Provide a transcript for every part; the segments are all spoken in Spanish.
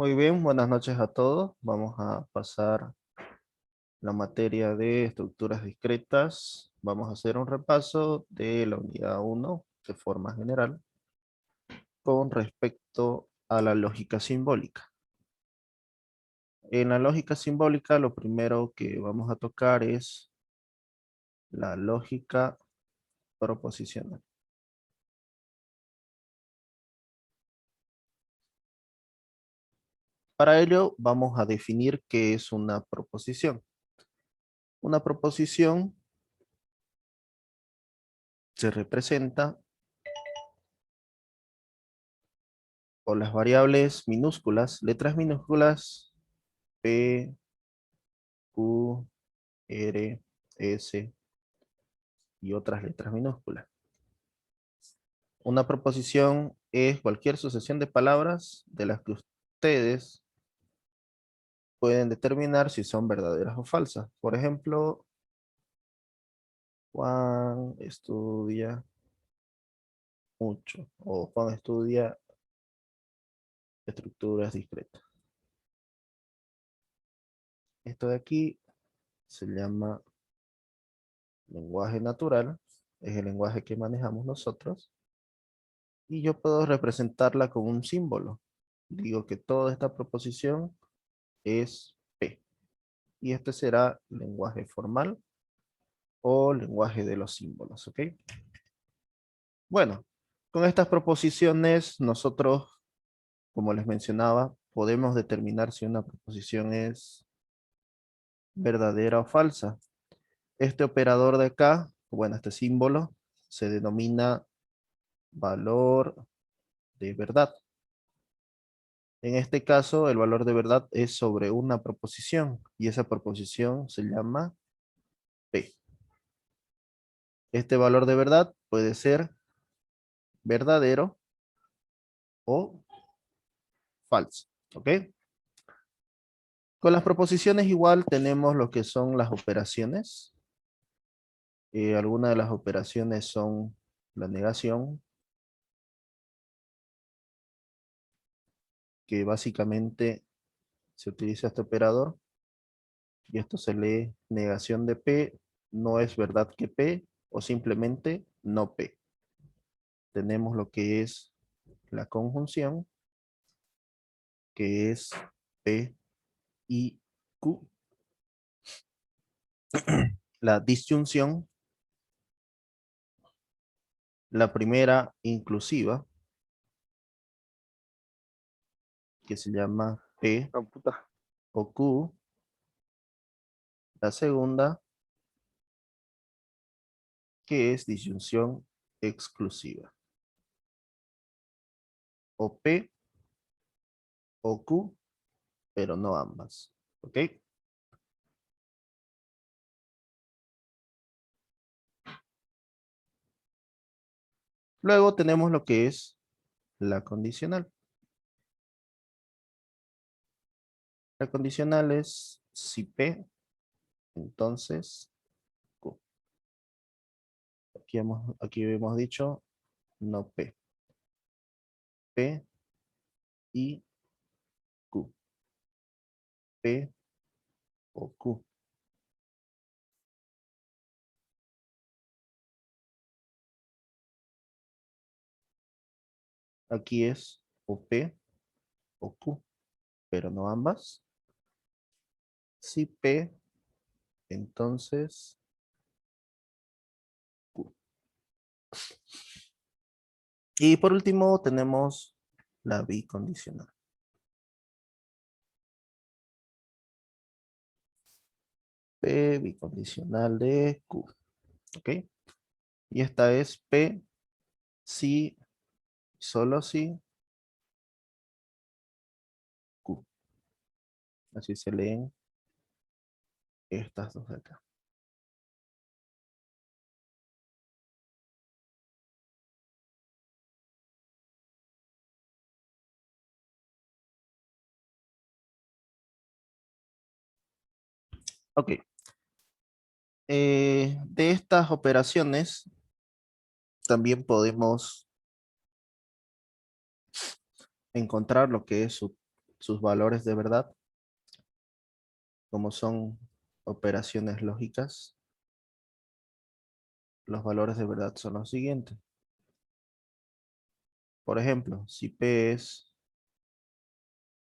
Muy bien, buenas noches a todos. Vamos a pasar la materia de estructuras discretas. Vamos a hacer un repaso de la unidad uno de forma general con respecto a la lógica simbólica. En la lógica simbólica, lo primero que vamos a tocar es la lógica proposicional. Para ello, vamos a definir qué es una proposición. Una proposición se representa por las variables minúsculas, letras minúsculas P, Q, R, S y otras letras minúsculas. Una proposición es cualquier sucesión de palabras de las que ustedes pueden determinar si son verdaderas o falsas. Por ejemplo, Juan estudia mucho o Juan estudia estructuras discretas. Esto de aquí se llama lenguaje natural, es el lenguaje que manejamos nosotros, y yo puedo representarla con un símbolo. Digo que toda esta proposición es P, y este será lenguaje formal o lenguaje de los símbolos, ¿ok? Bueno, con estas proposiciones nosotros, como les mencionaba, podemos determinar si una proposición es verdadera o falsa. Este operador de acá, bueno, este símbolo, se denomina valor de verdad. En este caso, el valor de verdad es sobre una proposición y esa proposición se llama P. Este valor de verdad puede ser verdadero o falso, ¿ok? Con las proposiciones igual tenemos lo que son las operaciones. Algunas de las operaciones son la negación, que básicamente se utiliza este operador y esto se lee negación de P, no es verdad que P o simplemente no P. Tenemos lo que es la conjunción, que es P y Q. La disyunción, la primera inclusiva, que se llama P No, puta. o Q. La segunda, que es disyunción exclusiva. O P o Q, pero no ambas. ¿Ok? Luego tenemos lo que es la condicional. La condicional es si P, entonces Q. Aquí hemos dicho no P. P y Q. P o Q. Aquí es o P o Q, pero no ambas. Si P, entonces Q. Y por último tenemos la bicondicional. P bicondicional de Q. ¿Ok? Y esta es P si, solo si Q. Así se leen estas dos de acá. Ok. De estas operaciones también podemos encontrar lo que es su sus valores de verdad, como son operaciones lógicas. Los valores de verdad son los siguientes. Por ejemplo, si P es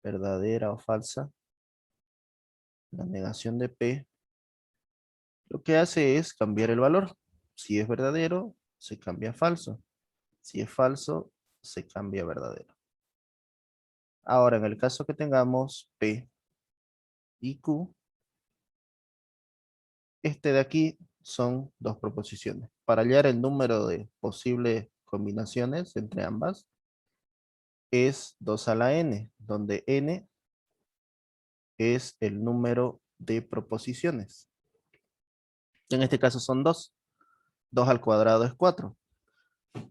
verdadera o falsa, la negación de P lo que hace es cambiar el valor. Si es verdadero, se cambia a falso. Si es falso, se cambia a verdadero. Ahora, en el caso que tengamos P y Q, este de aquí son dos proposiciones. Para hallar el número de posibles combinaciones entre ambas, es 2 a la n, donde n es el número de proposiciones. En este caso son 2. 2 al cuadrado es 4.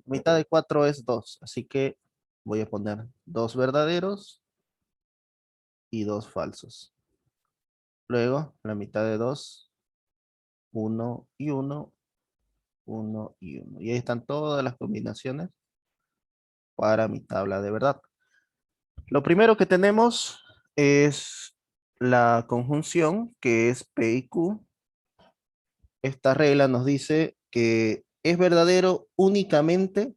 Mitad de 4 es 2. Así que voy a poner 2 verdaderos y 2 falsos. Luego, la mitad de 2, 1 y 1, 1 y 1. Y ahí están todas las combinaciones para mi tabla de verdad. Lo primero que tenemos es la conjunción, que es P y Q. Esta regla nos dice que es verdadero únicamente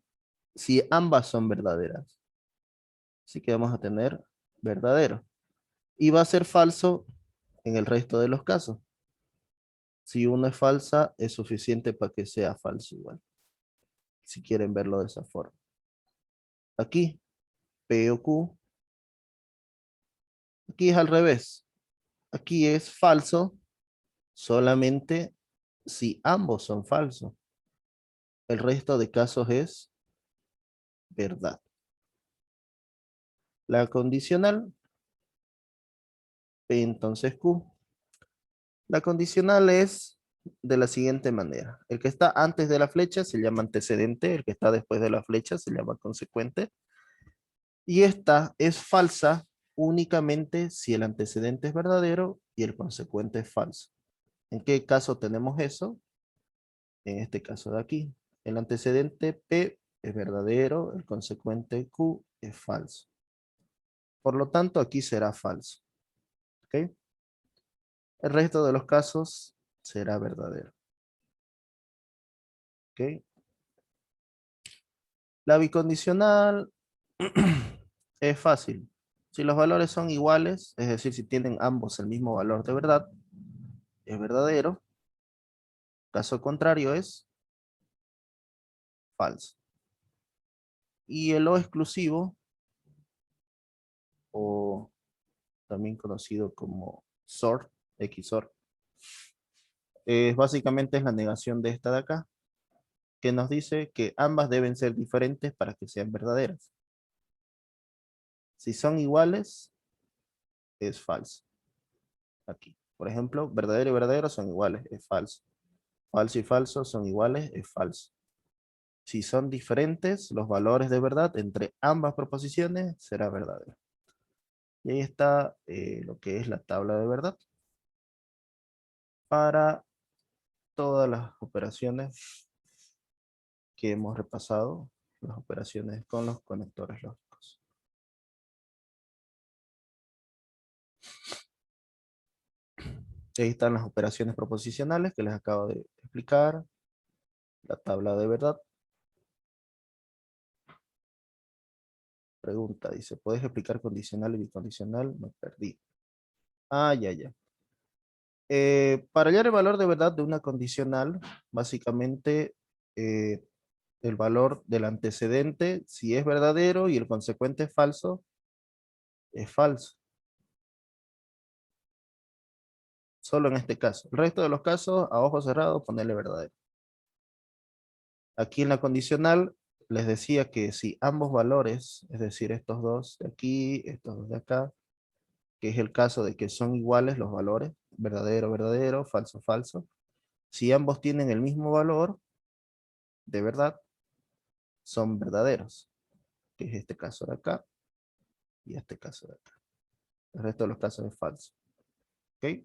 si ambas son verdaderas. Así que vamos a tener verdadero. Y va a ser falso en el resto de los casos. Si uno es falsa, es suficiente para que sea falso igual. Si quieren verlo de esa forma. Aquí, P o Q. Aquí es al revés. Aquí es falso solamente si ambos son falsos. El resto de casos es verdad. La condicional, P entonces Q. La condicional es de la siguiente manera. El que está antes de la flecha se llama antecedente, el que está después de la flecha se llama consecuente. Y esta es falsa únicamente si el antecedente es verdadero y el consecuente es falso. ¿En qué caso tenemos eso? En este caso de aquí. El antecedente P es verdadero, el consecuente Q es falso. Por lo tanto, aquí será falso. ¿Ok? El resto de los casos será verdadero. ¿Ok? La bicondicional es fácil. Si los valores son iguales, es decir, si tienen ambos el mismo valor de verdad, es verdadero. Caso contrario es falso. Y el O exclusivo, o también conocido como XOR, XOR, básicamente es la negación de esta de acá, que nos dice que ambas deben ser diferentes para que sean verdaderas. Si son iguales, es falso. Aquí. Por ejemplo, verdadero y verdadero son iguales, es falso. Falso y falso son iguales, es falso. Si son diferentes, los valores de verdad entre ambas proposiciones será verdadero. Y ahí está lo que es la tabla de verdad para todas las operaciones que hemos repasado, las operaciones con los conectores lógicos. Ahí están las operaciones proposicionales que les acabo de explicar, la tabla de verdad. Pregunta, dice, ¿puedes explicar condicional y bicondicional? Me perdí. Ah, ya. Para hallar el valor de verdad de una condicional, básicamente eh, el valor del antecedente, si es verdadero y el consecuente es falso, es falso. Solo en este caso. El resto de los casos, a ojo cerrado, ponerle verdadero. Aquí en la condicional, les decía que si ambos valores, es decir, estos dos de aquí, estos dos de acá, que es el caso de que son iguales los valores, verdadero, verdadero, falso, falso, si ambos tienen el mismo valor, de verdad, son verdaderos, que es este caso de acá y este caso de acá. El resto de los casos es falso. ¿Ok?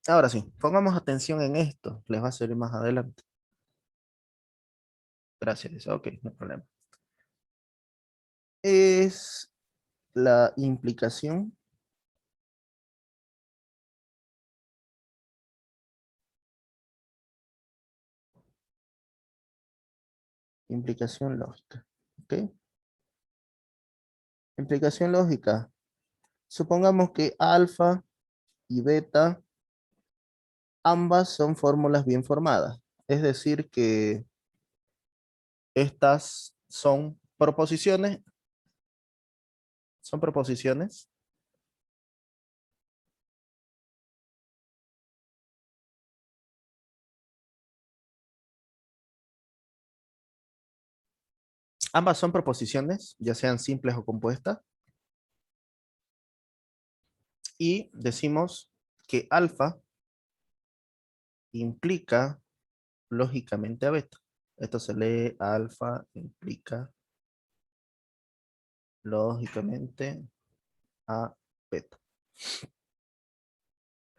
Ahora sí, pongamos atención en esto, les va a servir más adelante. Gracias, dice. Ok, no hay problema. Es la implicación lógica. ¿Ok? Implicación lógica. Supongamos que alfa y beta ambas son fórmulas bien formadas. Es decir, que estas son proposiciones. Ambas son proposiciones, ya sean simples o compuestas. Y decimos que alfa implica lógicamente a beta. Esto se lee alfa implica lógicamente a beta.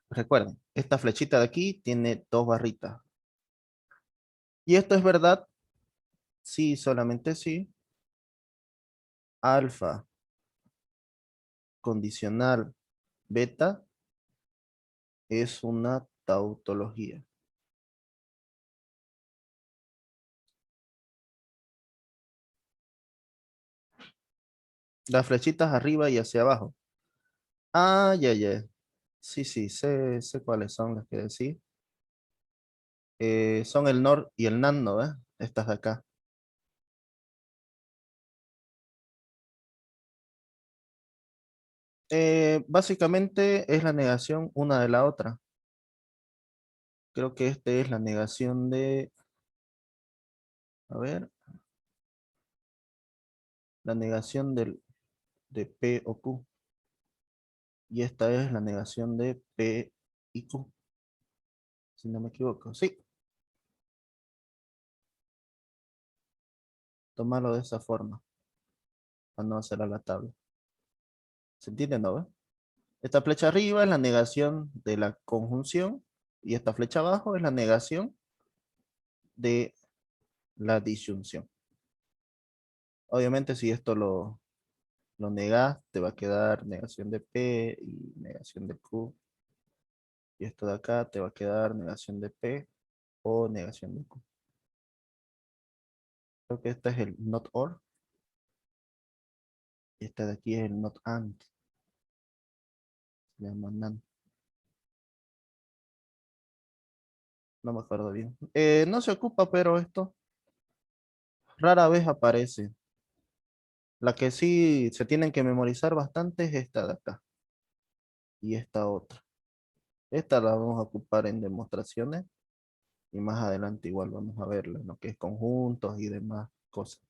Recuerden, esta flechita de aquí tiene dos barritas. Y esto es verdad si solamente si alfa condicional beta es una tautología. Las flechitas arriba y hacia abajo. Ah, ya, ya. Sí, sí, sé cuáles son las que decís. Son el NOR y el NAND, ¿no? Estas de acá. Básicamente es la negación una de la otra. Creo que este es la negación de, a ver, la negación de P o Q. Y esta es la negación de P y Q, si no me equivoco. Sí, tomarlo de esa forma, para no hacer a la tabla. ¿Se entiende, no? Esta flecha arriba es la negación de la conjunción y esta flecha abajo es la negación de la disyunción. Obviamente si esto lo negas, te va a quedar negación de P y negación de Q. Y esto de acá te va a quedar negación de P o negación de Q. Creo que este es el not or. Y este de aquí es el not and. Se llama NaN. No me acuerdo bien. No se ocupa, pero esto rara vez aparece. La que sí se tienen que memorizar bastante es esta de acá. Y esta otra. Esta la vamos a ocupar en demostraciones. Y más adelante igual vamos a verla, lo que es conjuntos y demás cosas.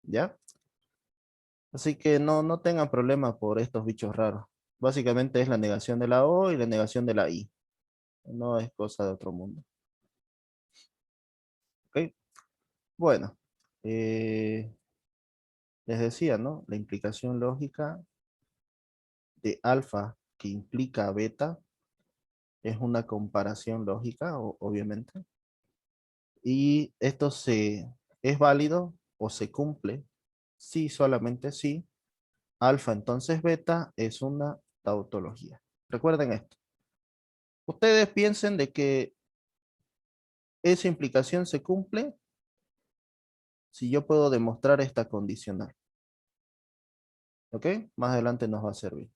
¿Ya? Así que no tengan problema por estos bichos raros. Básicamente es la negación de la O y la negación de la I. No es cosa de otro mundo. ¿Ok? Bueno. Les decía, ¿no? La implicación lógica de alfa que implica beta es una comparación lógica, obviamente. Y esto es válido o se cumple si solamente si alfa entonces beta es una tautología. Recuerden esto. Ustedes piensen de que esa implicación se cumple si yo puedo demostrar esta condicional. ¿Ok? Más adelante nos va a servir.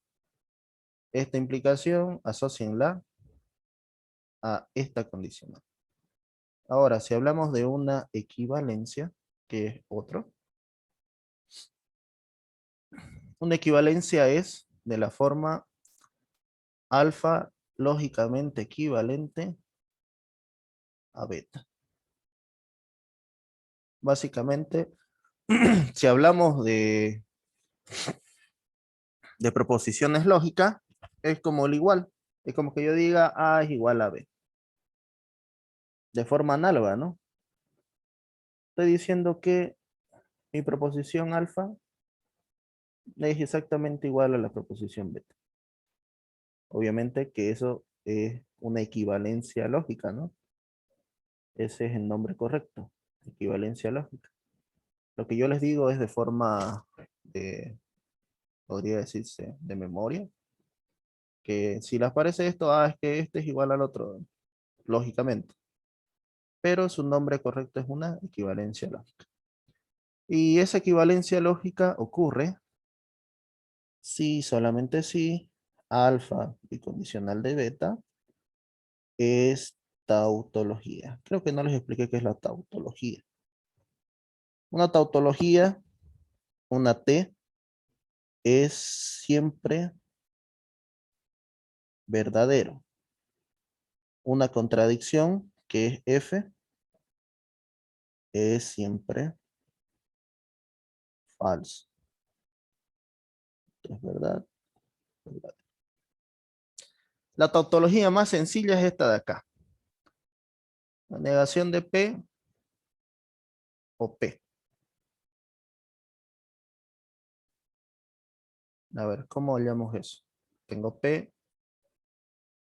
Esta implicación, asócienla a esta condicional. Ahora, si hablamos de una equivalencia, que es otro, una equivalencia es de la forma alfa lógicamente equivalente a beta. Básicamente, si hablamos de proposiciones lógicas, es como el igual. Es como que yo diga A es igual a B. De forma análoga, ¿no? Estoy diciendo que mi proposición alfa es exactamente igual a la proposición beta. Obviamente que eso es una equivalencia lógica, ¿no? Ese es el nombre correcto. equivalencia lógica. Lo que yo les digo es de forma, podría decirse, de memoria. Que si les parece esto, es que este es igual al otro, lógicamente. Pero su nombre correcto es una equivalencia lógica. Y esa equivalencia lógica ocurre si, solamente si, alfa bicondicional de beta es tautología. Creo que no les expliqué qué es la tautología. Una tautología, una T, es siempre verdadero. Una contradicción, que es F, es siempre falso. Es verdad, verdad. La tautología más sencilla es esta de acá. La negación de P o P. A ver, ¿cómo hallamos eso? Tengo P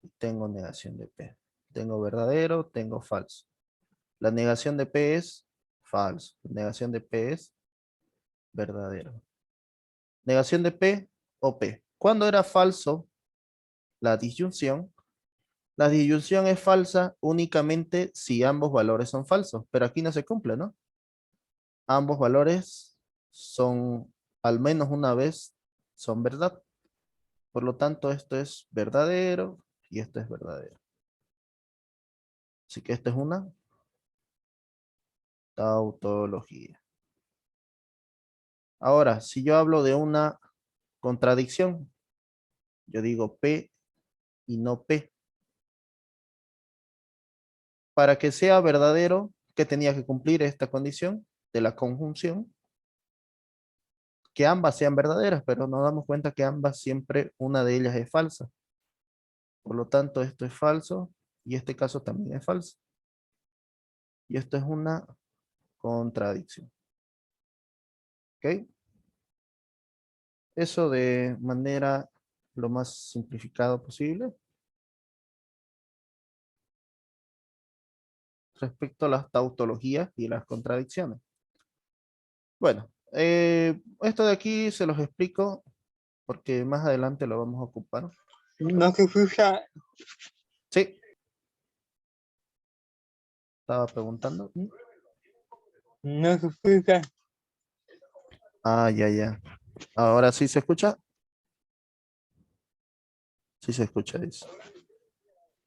y tengo negación de P. Tengo verdadero, tengo falso. La negación de P es falso. La negación de P es verdadero. Negación de P o P. ¿Cuándo era falso la disyunción? La disyunción es falsa únicamente si ambos valores son falsos, pero aquí no se cumple, ¿no? Ambos valores son, al menos una vez, son verdad. Por lo tanto, esto es verdadero y esto es verdadero. Así que esto es una tautología. Ahora, si yo hablo de una contradicción, yo digo P y no P. Para que sea verdadero, ¿qué tenía que cumplir esta condición de la conjunción? Que ambas sean verdaderas, pero nos damos cuenta que ambas siempre una de ellas es falsa. Por lo tanto, esto es falso y este caso también es falso. Y esto es una contradicción. ¿Ok? Eso de manera lo más simplificado posible. Respecto a las tautologías y las contradicciones. Bueno, esto de aquí se los explico porque más adelante lo vamos a ocupar. No se escucha, Sí, estaba preguntando. no se escucha. Ah, ya, ya. Ahora sí se escucha. Sí se escucha, dice.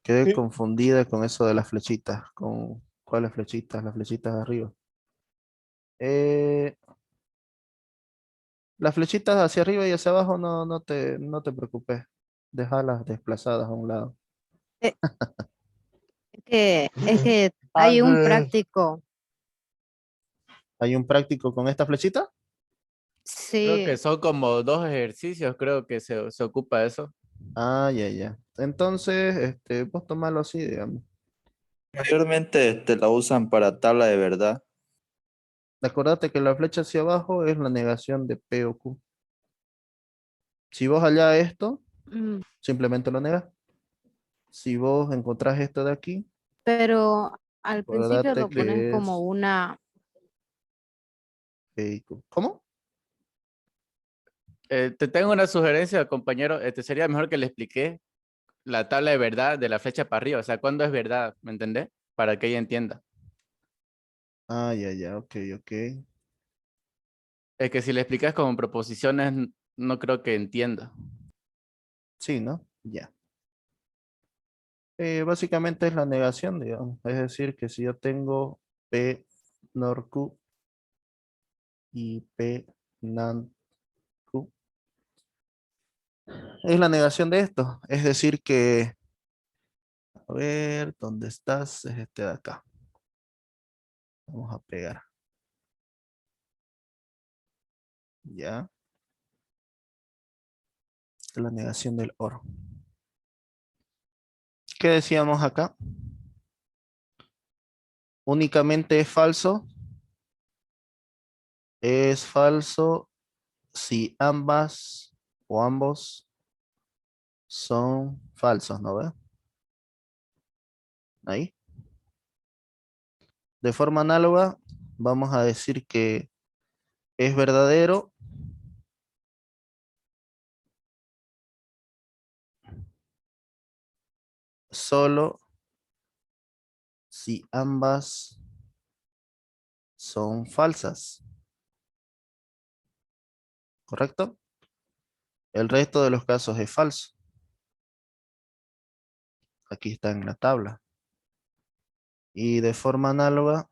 Quedé Sí, confundida con eso de las flechitas. ¿Con cuáles flechitas? Las flechitas de arriba. Eh, las flechitas hacia arriba y hacia abajo no te preocupes. Déjalas desplazadas a un lado. Eh, es que hay un antes, práctico, ¿Hay un práctico con esta flechita? Creo que sí, son como 2 ejercicios, creo que se ocupa eso. Ah, ya, ya. Entonces, vos tomalo así, digamos. Mayormente la usan para tabla de verdad. Acordate que la flecha hacia abajo es la negación de P o Q. Si vos allá esto, mm, simplemente lo negas. Si vos encontrás esto de aquí, pero al principio acordate lo ponen que como es una, P y Q. ¿Cómo? Te tengo una sugerencia, compañero. Sería mejor que le explique la tabla de verdad de la flecha para arriba. O sea, ¿cuándo es verdad? ¿Me entendés? Para que ella entienda. Ah, ya, ya, ok, ok. Es que si le explicas con proposiciones, no creo que entienda. Sí, ¿no? Ya. Básicamente es la negación, digamos. Es decir, que si yo tengo P nor Q y P nan Q, es la negación de esto. Es decir que, a ver, ¿dónde estás? Es este de acá. Vamos a pegar. Ya. Esta es la negación del oro. ¿Qué decíamos acá? Únicamente es falso. Es falso si ambas o ambos son falsos, ¿no ve? Ahí. De forma análoga, vamos a decir que es verdadero solo si ambas son falsas. ¿Correcto? El resto de los casos es falso. Aquí está en la tabla. Y de forma análoga,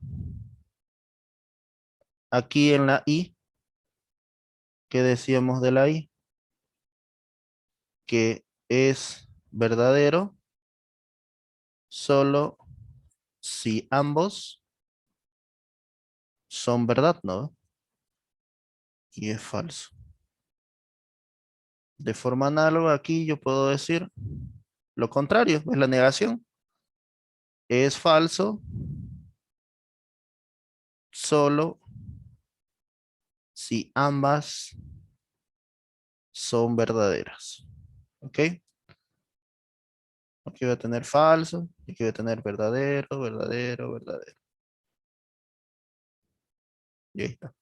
aquí en la I, ¿qué decíamos de la I? Que es verdadero solo si ambos son verdad, ¿no? Y es falso. De forma análoga, aquí yo puedo decir lo contrario, es la negación. Es falso solo si ambas son verdaderas. ¿Ok? Aquí voy a tener falso, y aquí voy a tener verdadero, verdadero, verdadero. Y ahí está.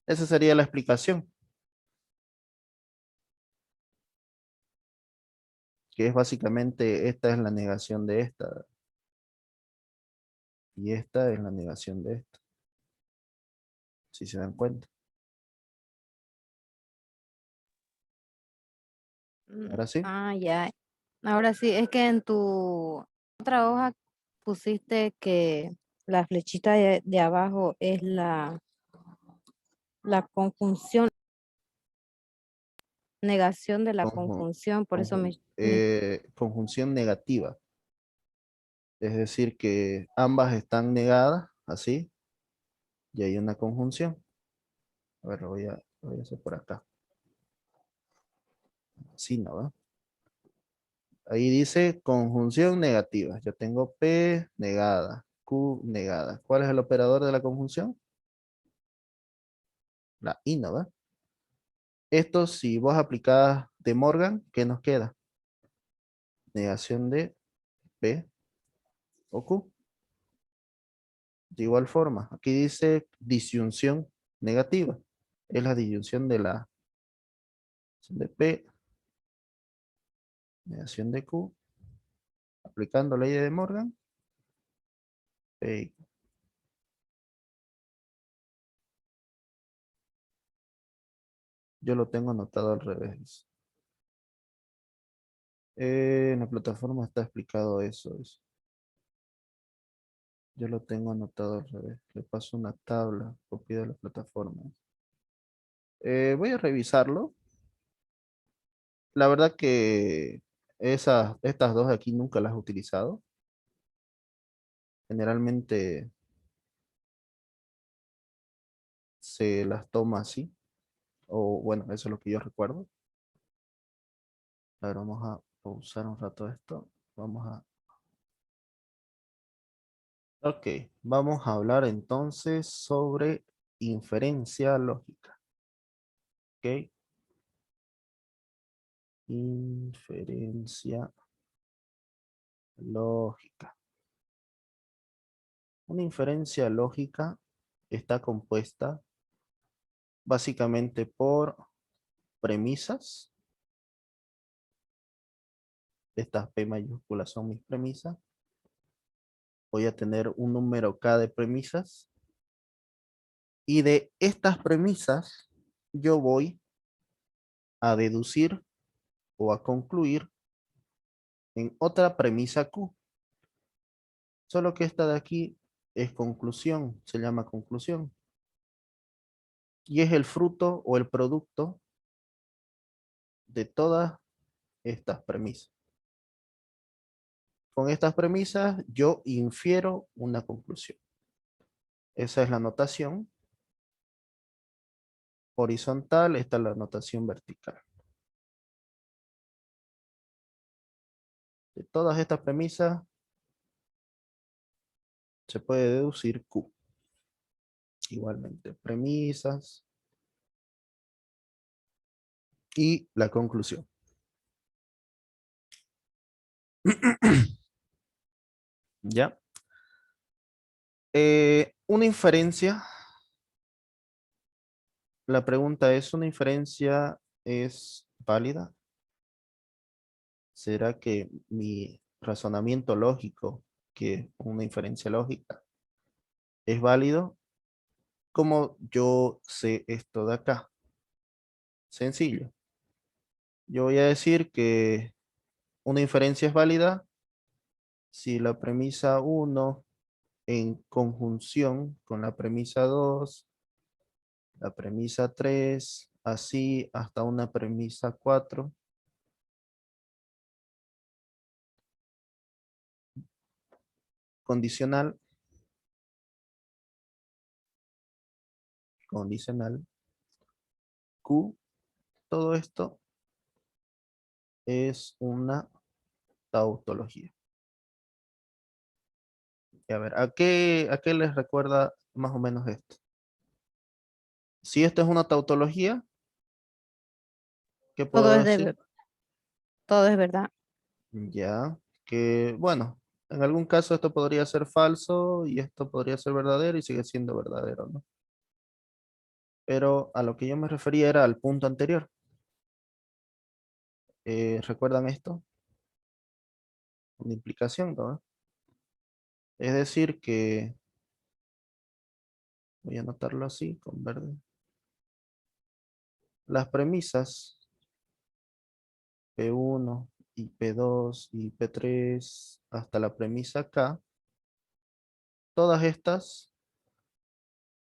Esa sería la explicación. Que es básicamente, esta es la negación de esta. Y esta es la negación de esta. Si se dan cuenta. Ahora sí. Ah, ya. Ahora sí, es que en tu otra hoja pusiste que la flechita de abajo es la conjunción, negación de la Conjun- conjunción, por eso conjunción negativa. Es decir, que ambas están negadas, así, y hay una conjunción. A ver, lo voy a hacer por acá. Así, ¿no? ¿Va? Ahí dice conjunción negativa. Yo tengo P negada, Q negada. ¿Cuál es el operador de la conjunción? La I, ¿no? ¿Va? Esto, si vos aplicás de Morgan, ¿qué nos queda? Negación de P o Q. De igual forma, aquí dice disyunción negativa. Es la disyunción de P, negación de Q, aplicando ley de Morgan. P. Yo lo tengo anotado al revés. En la plataforma está explicado eso. Yo lo tengo anotado al revés. Le paso una tabla, copia de la plataforma. Voy a revisarlo. La verdad que estas dos de aquí nunca las he utilizado. Generalmente se las toma así. O bueno, eso es lo que yo recuerdo. A ver, vamos a pausar un rato esto. Ok, vamos a hablar entonces sobre inferencia lógica. Ok. Inferencia lógica. Una inferencia lógica está compuesta básicamente por premisas. Estas P mayúsculas son mis premisas. Voy a tener un número K de premisas. Y de estas premisas yo voy a deducir o a concluir en otra premisa Q. Solo que esta de aquí es conclusión, se llama conclusión. Y es el fruto o el producto de todas estas premisas. Con estas premisas yo infiero una conclusión. Esa es la notación horizontal, esta es la notación vertical. De todas estas premisas se puede deducir Q. Igualmente, premisas y la conclusión. ¿Ya? Una inferencia. La pregunta es, ¿una inferencia es válida? ¿Será que mi razonamiento lógico, que es una inferencia lógica, es válido? ¿Cómo yo sé esto de acá? Sencillo. Yo voy a decir que una inferencia es válida si la premisa 1 en conjunción con la premisa 2, la premisa 3, así hasta una premisa 4, condicional, Q, todo esto es una tautología. Y a ver, a qué les recuerda más o menos esto? Si esto es una tautología, ¿qué Todo puedo es decir? todo es verdad. Ya, que bueno, en algún caso esto podría ser falso y esto podría ser verdadero y sigue siendo verdadero, ¿no? Pero a lo que yo me refería era al punto anterior. ¿Recuerdan esto? Una implicación, ¿no? Es decir que, voy a anotarlo así con verde. Las premisas P1 y P2 y P3 hasta la premisa K, todas estas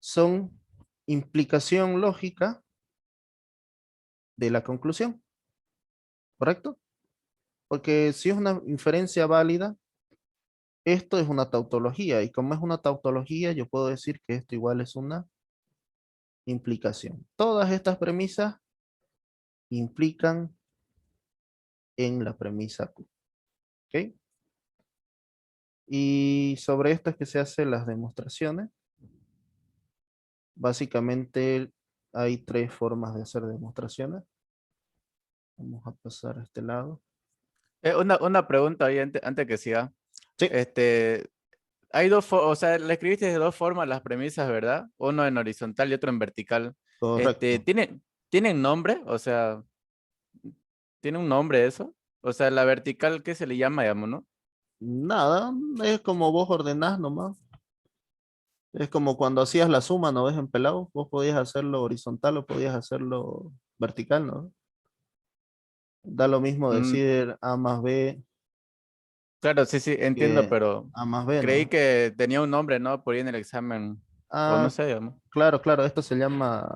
son implicación lógica de la conclusión, ¿correcto? Porque si es una inferencia válida, esto es una tautología y como es una tautología, yo puedo decir que esto igual es una implicación. Todas estas premisas implican en la premisa Q. ¿Ok? Y sobre esto es que se hacen las demostraciones. Básicamente hay tres formas de hacer demostraciones. Vamos a pasar a este lado. Una pregunta ahí antes que siga. Sí, Hay dos, o sea, le escribiste de dos formas las premisas, ¿verdad? Uno en horizontal y otro en vertical. correcto. ¿Tienen nombre? O sea, ¿tiene un nombre eso? O sea, la vertical, ¿qué se le llama, digamos, no? Nada, es como vos ordenás nomás. Es como cuando hacías la suma, ¿no ves? En pelado, vos podías hacerlo horizontal o podías hacerlo vertical, ¿no? Da lo mismo Mm, decir A más B claro, sí, sí, entiendo, que pero A más B, creí ¿no? que tenía un nombre, ¿no? Por ahí en el examen, o no Ah, sé, digamos. claro, claro, esto se llama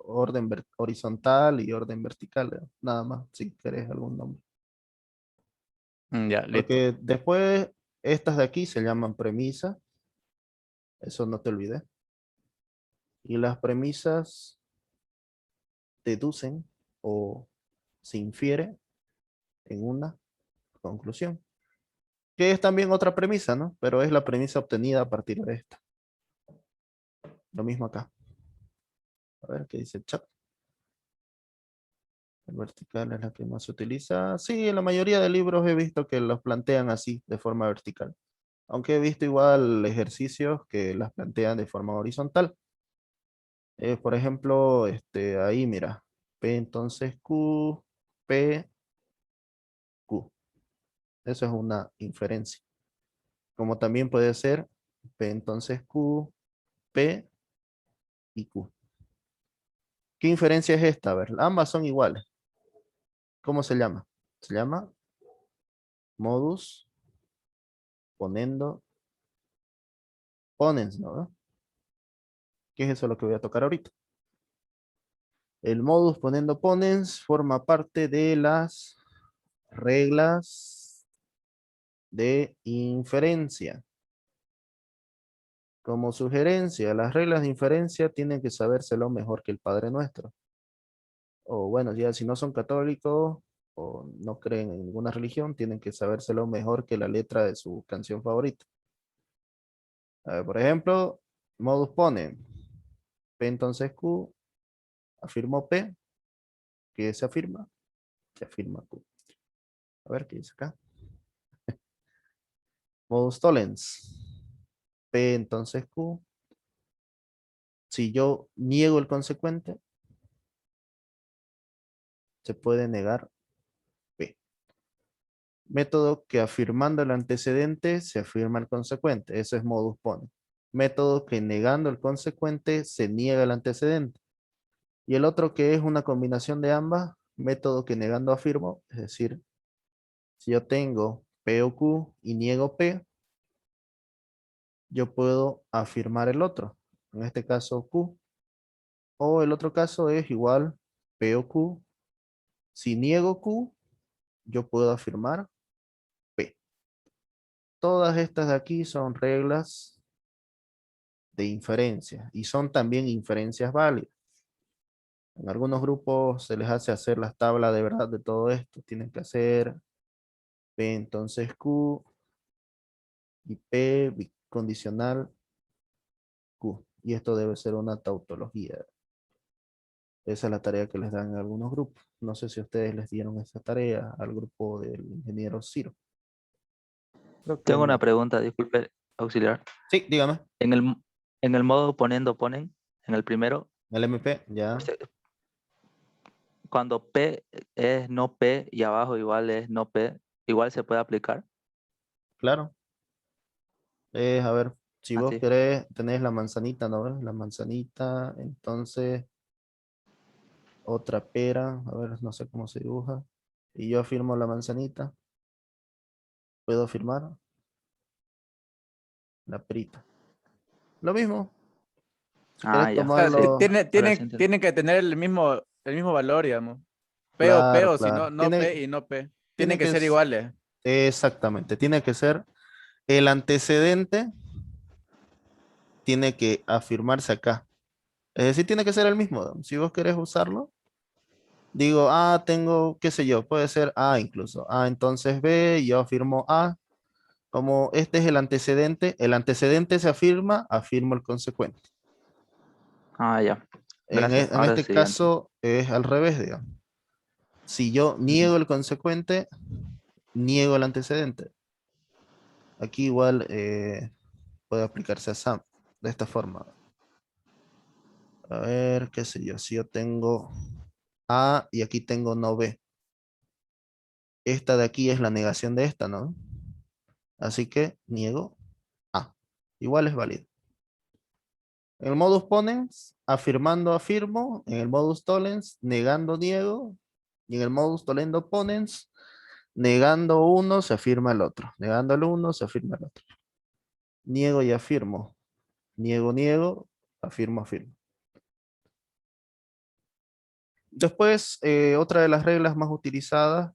orden horizontal y orden vertical, nada más, si querés algún nombre. Ya, listo. Porque después estas de aquí se llaman premisas, eso no te olvides. Y las premisas deducen o se infiere en una conclusión, que es también otra premisa, ¿no? Pero es la premisa obtenida a partir de esta. Lo mismo acá. A ver qué dice el chat. El vertical es la que más se utiliza. Sí, en la mayoría de libros he visto que los plantean así, de forma vertical. Aunque he visto igual ejercicios que las plantean de forma horizontal. Por ejemplo, ahí mira, P entonces Q, P, Q. Eso es una inferencia. Como también puede ser P entonces Q, P y Q. ¿Qué inferencia es esta? A ver, ambas son iguales. ¿Cómo se llama? Se llama modus ponendo ponens, ¿no? ¿Qué es eso lo que voy a tocar ahorita? El modus ponendo ponens forma parte de las reglas de inferencia. Como sugerencia, las reglas de inferencia tienen que sabérselo mejor que el Padre Nuestro. O bueno, ya si no son católicos o no creen en ninguna religión, tienen que sabérselo mejor que la letra de su canción favorita. A ver, por ejemplo, modus pone P entonces Q, afirmó P, que se afirma Q. A ver qué dice acá. Modus tollens, P entonces Q, si yo niego el consecuente, se puede negar P. Método que afirmando el antecedente se afirma el consecuente. Eso es modus ponens. Método que negando el consecuente se niega el antecedente. Y el otro que es una combinación de ambas, método que negando afirmo, es decir, si yo tengo P o Q y niego P, yo puedo afirmar el otro. En este caso Q. O el otro caso es igual P o Q. Si niego Q, yo puedo afirmar P. Todas estas de aquí son reglas de inferencia y son también inferencias válidas. En algunos grupos se les hace hacer las tablas de verdad de todo esto. Tienen que hacer P entonces Q y P bicondicional Q. Y esto debe ser una tautología. Esa es la tarea que les dan en algunos grupos. No sé si ustedes les dieron esa tarea al grupo del ingeniero Ciro. Creo que Tengo una no. pregunta, disculpe, auxiliar. Sí, dígame. En el modo poniendo ponen, en el primero, El MP, ya. este, cuando P es no P y abajo igual es no P, igual se puede aplicar. Claro. A ver, si vos Así. querés, tenés la manzanita, ¿no ves? La manzanita, entonces, otra pera, a ver, no sé cómo se dibuja. Y yo afirmo la manzanita. ¿Puedo afirmar? La perita. Lo mismo. Si Ah, querés ya. O sea, Sí, tomarlo, ahora sí entendí. tienen que tener el mismo valor, digamos. P claro, o si no, claro. no P y no P. Tienen Tiene que que, ser iguales. exactamente, tiene que ser el antecedente, tiene que afirmarse acá. Es decir, tiene que ser el mismo. Si vos querés usarlo, digo, tengo, qué sé yo, puede ser A incluso. Entonces B, yo afirmo A. Como este es el antecedente se afirma, afirmo el consecuente. Ah, ya. En, Gracias. en Ahora este sí ya entendí. caso es al revés, digamos. Si yo Ujú. niego el consecuente, niego el antecedente. Aquí igual puede aplicarse a SAM de esta forma. A ver, qué sé yo, si yo tengo A y aquí tengo no B. Esta de aquí es la negación de esta, ¿no? Así que niego A. Igual es válido. En el modus ponens, afirmando afirmo. En el modus tollens, negando niego. Y en el modus tollendo ponens, negando uno se afirma el otro. Negando el uno se afirma el otro. Niego y afirmo. Niego, niego. Afirmo, afirmo. Después, otra de las reglas más utilizadas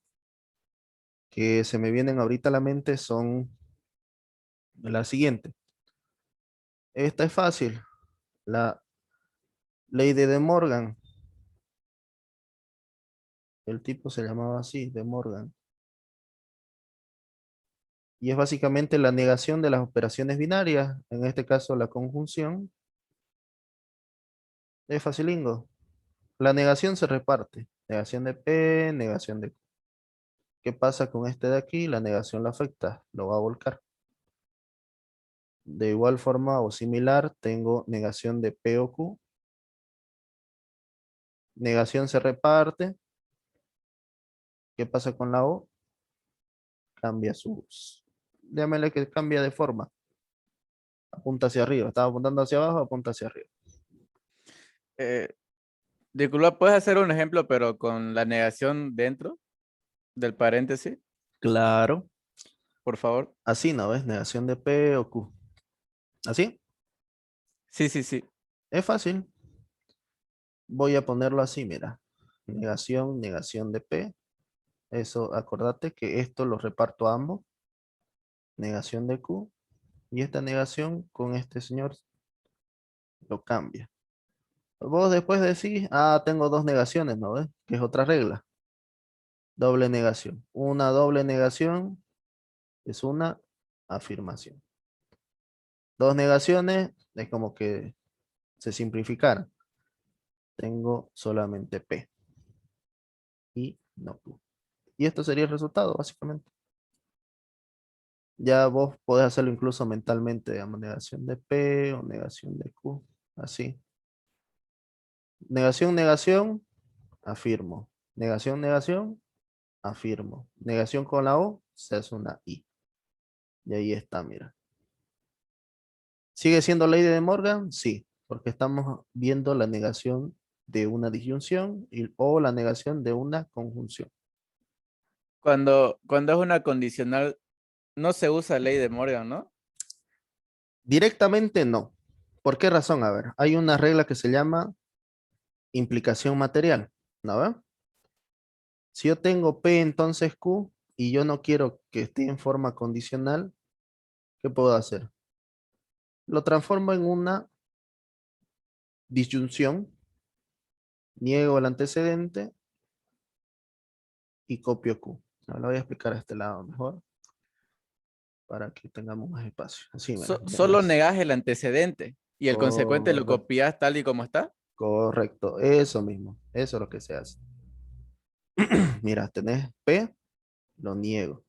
que se me vienen ahorita a la mente son la siguiente. Esta es fácil. La ley de Morgan. El tipo se llamaba así, de Morgan. Y es básicamente la negación de las operaciones binarias, en este caso la conjunción. Es facilingo. La negación se reparte. Negación de P, negación de Q. ¿Qué pasa con este de aquí? La negación lo afecta, lo va a volcar. De igual forma o similar, tengo negación de P o Q. Negación se reparte. ¿Qué pasa con la O? Cambia sus... Llámele que cambia de forma. Apunta hacia arriba. Estaba apuntando hacia abajo, apunta hacia arriba. Eh, disculpa, ¿puedes hacer un ejemplo, pero con la negación dentro del paréntesis, Claro. por favor? Así, ¿no ves? Negación de P o Q. ¿Así? Sí, sí, sí. Es fácil. Voy a ponerlo así, mira. Negación, negación de P. Eso, acordate que esto lo reparto a ambos. Negación de Q. Y esta negación con este señor lo cambia. Vos después decís, tengo dos negaciones, ¿no ves? Que es otra regla. Doble negación. Una doble negación es una afirmación. Dos negaciones es como que se simplificaron. Tengo solamente P y no Q. Y esto sería el resultado, básicamente. Ya vos podés hacerlo incluso mentalmente, digamos, negación de P o negación de Q, así. Negación, negación, afirmo. Negación, negación, afirmo. Negación con la O, se hace una I. Y ahí está, mira. ¿Sigue siendo ley de Morgan? Sí, porque estamos viendo la negación de una disyunción o la negación de una conjunción. Cuando es una condicional, no se usa ley de Morgan, ¿no? Directamente no. ¿Por qué razón? A ver, hay una regla que se llama implicación material, ¿no ve? Si yo tengo P, entonces Q, y yo no quiero que esté en forma condicional, ¿qué puedo hacer? Lo transformo en una disyunción, niego el antecedente y copio Q. Ahora lo voy a explicar a este lado mejor para que tengamos más espacio. Así, mira, Solo negas. negas el antecedente y el consecuente lo Correcto, copias tal y como está. correcto, eso mismo, eso es lo que se hace. Mira, tenés P, lo niego.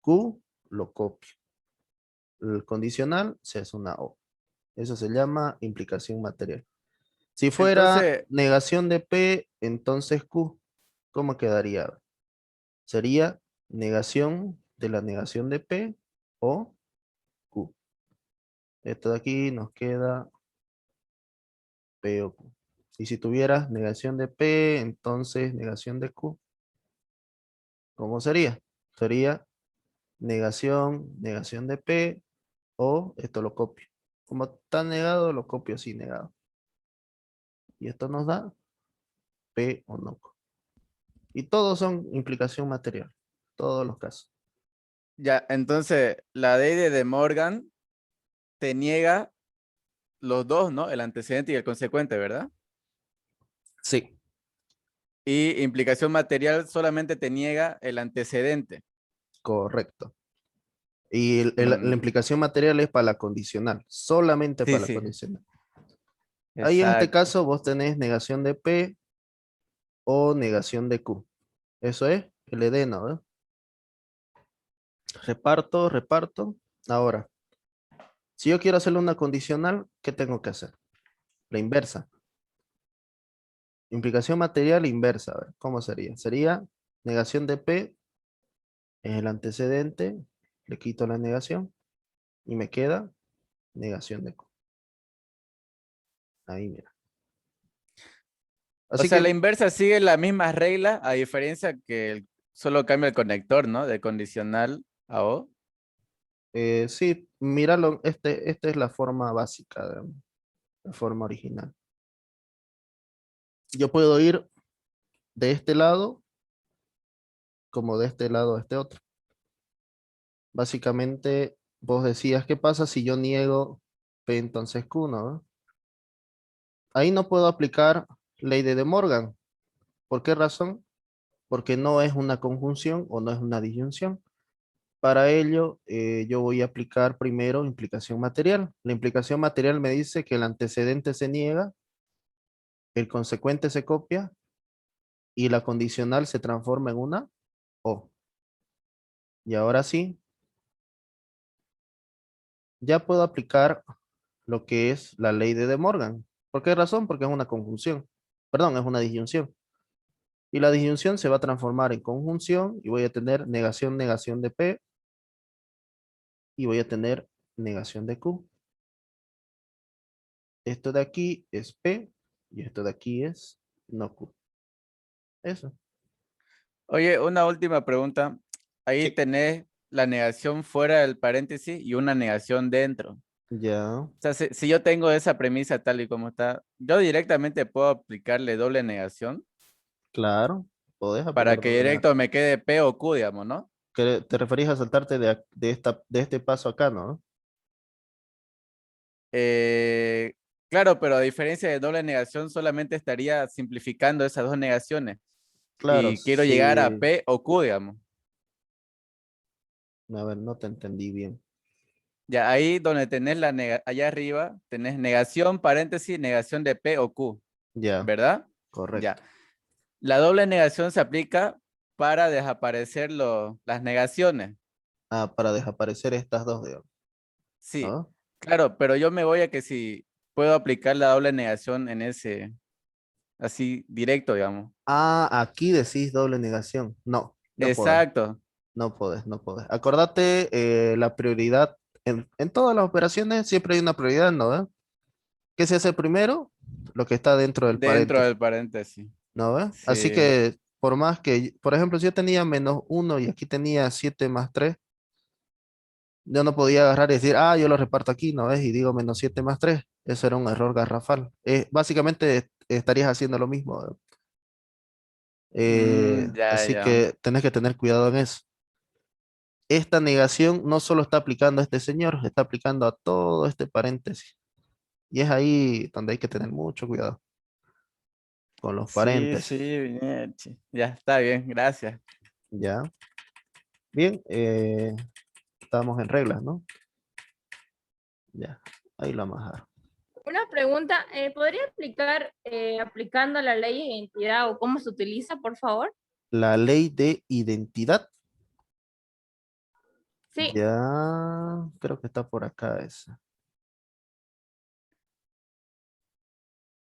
Q, lo copio. El condicional se hace una O. Eso se llama implicación material. Si fuera Entonces, negación de P, entonces Q, ¿cómo quedaría? Sería negación de la negación de P o Q. Esto de aquí nos queda P o Q. Y si tuvieras negación de P, entonces negación de Q, ¿cómo sería? Sería negación, negación de P o esto lo copio. Como está negado, lo copio así negado. Y esto nos da P o no. Y todos son implicación material. Todos los casos. ya, entonces la ley de De Morgan te niega los dos, ¿no? El antecedente y el consecuente, ¿verdad? Sí, Y implicación material solamente te niega el antecedente. correcto. Y la Mm, implicación material es para la condicional. Solamente sí, para la sí, condicional. Ahí en este exacto. caso vos tenés negación de P o negación de Q. Eso es el edeno, ¿eh? Reparto, reparto. Ahora, si yo quiero hacerle una condicional, ¿qué tengo que hacer? La inversa. Implicación material inversa. A ver, ¿cómo sería? Sería negación de P en el antecedente, le quito la negación y me queda negación de Q. Ahí mira. O Así sea, la que inversa sigue la misma regla, a diferencia que solo cambia el conector, ¿no? De condicional a O. sí, míralo, esta es la forma básica, la forma original. Yo puedo ir de este lado como de este lado a este otro. Básicamente, vos decías, ¿qué pasa si yo niego P entonces Q, no? Ahí no puedo aplicar ley de De Morgan. ¿Por qué razón? Porque no es una conjunción o no es una disyunción. Para ello, yo voy a aplicar primero implicación material. La implicación material me dice que el antecedente se niega, el consecuente se copia y la condicional se transforma en una O. Y ahora sí, ya puedo aplicar lo que es la ley de De Morgan. ¿Por qué razón? Porque es una conjunción. Perdón, es una disyunción. Y la disyunción se va a transformar en conjunción y voy a tener negación, negación de P y voy a tener negación de Q. Esto de aquí es P y esto de aquí es no Q. Eso. Oye, una última pregunta. Ahí Sí. tenés la negación fuera del paréntesis y una negación dentro. O Ya, sea, si yo tengo esa premisa tal y como está, yo directamente puedo aplicarle doble negación claro. Podés para aplicar que doble directo negación. me quede P o Q, digamos, ¿no? Que te referís a saltarte de este paso acá, ¿no? Eh, claro, pero a diferencia de doble negación, solamente estaría simplificando esas dos negaciones Claro, y quiero llegar a sí. P o Q, digamos. A ver, no te entendí bien. Ya ahí donde tenés allá arriba, tenés negación, paréntesis, negación de P o Q, Ya, ¿verdad? Ya. correcto. La doble negación se aplica para desaparecer las negaciones. Ah, para desaparecer estas dos, digamos, Sí, ¿no? claro, pero yo me voy a que si puedo aplicar la doble negación en ese. así directo, digamos. Ah, aquí decís doble negación. No, no podés. Exacto. No podés, no podés. Acordate, la prioridad. En todas las operaciones siempre hay una prioridad, ¿no? ¿Ve? ¿Qué se hace primero? Lo que está dentro del Dentro paréntesis, del paréntesis. ¿no? ¿Ve? Así Sí. que por más que, por ejemplo, si yo tenía -1 y aquí tenía 7 más 3, yo no podía agarrar y decir, ah, yo lo reparto aquí, ¿no ves? Y digo -7 más 3. Eso era un error garrafal. Básicamente estarías haciendo lo mismo. ¿Ve? Ya, Así ya. que tenés que tener cuidado en eso. Esta negación no solo está aplicando a este señor, está aplicando a todo este paréntesis. Y es ahí donde hay que tener mucho cuidado con los Sí, paréntesis. sí, Viñechi. Ya está bien, gracias. ¿Ya? Bien, estamos en reglas, ¿no? Ya, ahí lo amarraron. Una pregunta, ¿podría explicar aplicando la ley de identidad o cómo se utiliza, por favor? La ley de identidad. Sí, Ya, creo que está por acá esa.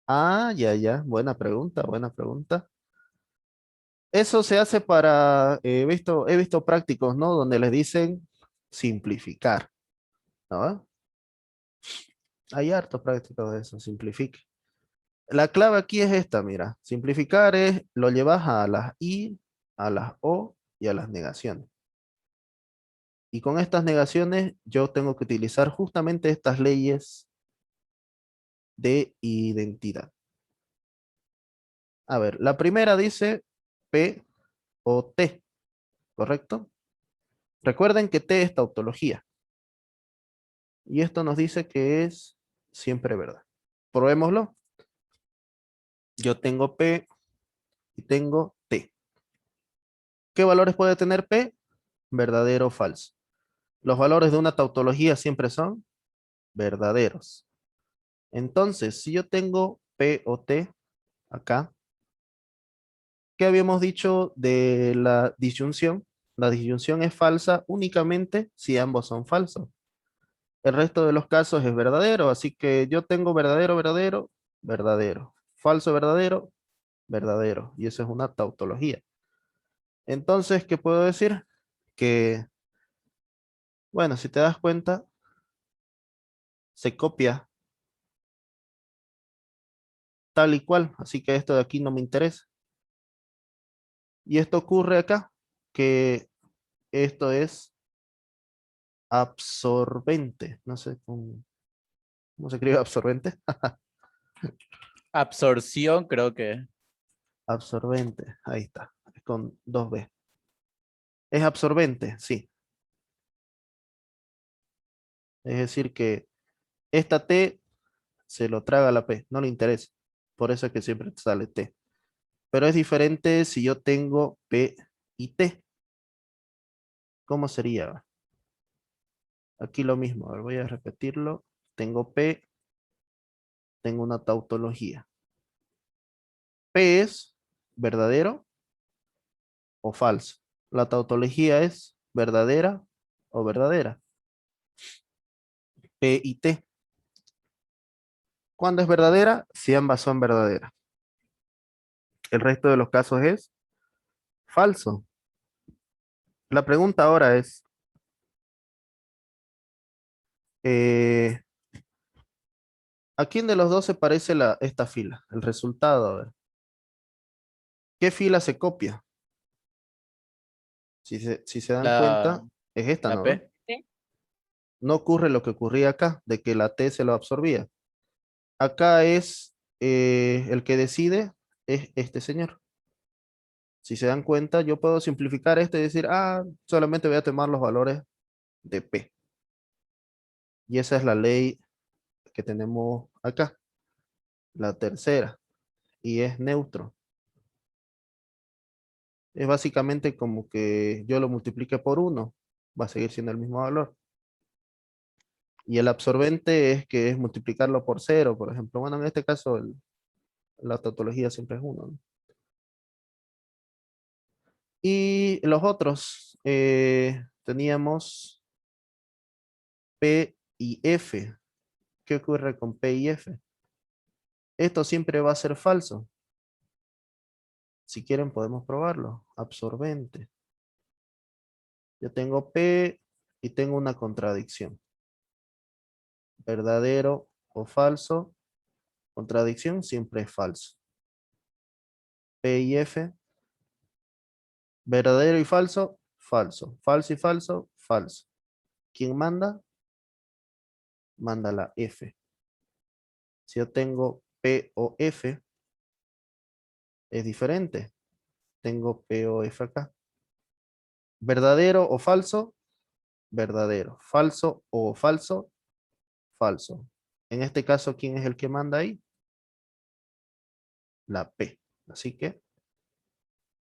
Ah, ya. Buena pregunta, buena pregunta. Eso se hace para, he visto prácticos, ¿no? Donde les dicen simplificar, ¿no? Hay hartos prácticos de eso, simplifique. La clave aquí es esta, mira. Simplificar es, lo llevas a las I, a las O y a las negaciones. Y con estas negaciones yo tengo que utilizar justamente estas leyes de identidad. A ver, la primera dice P o T, ¿correcto? Recuerden que T es tautología. Y esto nos dice que es siempre verdad. Probémoslo. Yo tengo P y tengo T. ¿Qué valores puede tener P? Verdadero o falso. Los valores de una tautología siempre son verdaderos. Entonces, si yo tengo P o T acá, ¿qué habíamos dicho de la disyunción? La disyunción es falsa únicamente si ambos son falsos. El resto de los casos es verdadero, así que yo tengo verdadero, verdadero, verdadero. Falso, verdadero, verdadero. Y eso es una tautología. Entonces, ¿qué puedo decir? Que, bueno, si te das cuenta, se copia tal y cual, así que esto de aquí no me interesa. Y esto ocurre acá, que esto es absorbente. No sé cómo se escribe absorbente. Absorción, creo que. Absorbente, ahí está, es con 2B. Es absorbente, sí. Es decir que esta T se lo traga la P, no le interesa. Por eso es que siempre te sale T. Pero es diferente si yo tengo P y T. ¿Cómo sería? Aquí lo mismo, a ver, voy a repetirlo. Tengo P, tengo una tautología. P es verdadero o falso. La tautología es verdadera o verdadera. P y T. ¿Cuándo es verdadera? Si ambas son verdaderas. El resto de los casos es falso. La pregunta ahora es, eh, ¿a quién de los dos se parece esta fila? El resultado, a ver. ¿Qué fila se copia? Si se dan La, cuenta, es esta, la ¿no? P. No ocurre lo que ocurría acá, de que la T se lo absorbía. Acá es, el que decide es este señor. Si se dan cuenta, yo puedo simplificar esto y decir, ah, solamente voy a tomar los valores de P. Y esa es la ley que tenemos acá. La tercera. Y es neutro. Es básicamente como que yo lo multiplique por 1. Va a seguir siendo el mismo valor. Y el absorbente es que es multiplicarlo por 0, por ejemplo. Bueno, en este caso la tautología siempre es 1, ¿no? Y los otros, teníamos P y F. ¿Qué ocurre con P y F? Esto siempre va a ser falso. Si quieren podemos probarlo. Absorbente. Yo tengo P y tengo una contradicción. Verdadero o falso. Contradicción siempre es falso. P y F. Verdadero y falso, falso. Falso y falso, falso. ¿Quién manda? Manda la F. Si yo tengo P o F, es diferente. Tengo P o F acá. ¿Verdadero o falso? Verdadero. ¿Falso o falso? Falso. En este caso, ¿quién es el que manda ahí? La P. Así que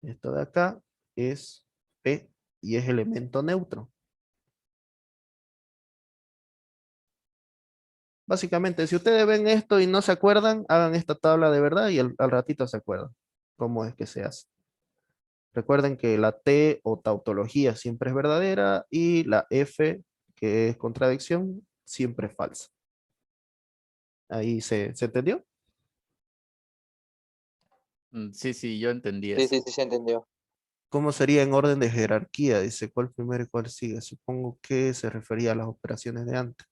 esto de acá es P y es elemento neutro. Básicamente, si ustedes ven esto y no se acuerdan, hagan esta tabla de verdad y al ratito se acuerdan cómo es que se hace. Recuerden que la T o tautología siempre es verdadera y la F, que es contradicción, siempre es falsa. Ahí se entendió. Sí, sí, yo entendí Sí, eso. sí, sí, se entendió. ¿Cómo sería en orden de jerarquía? Dice, ¿cuál primero y cuál sigue? Supongo que se refería a las operaciones de antes.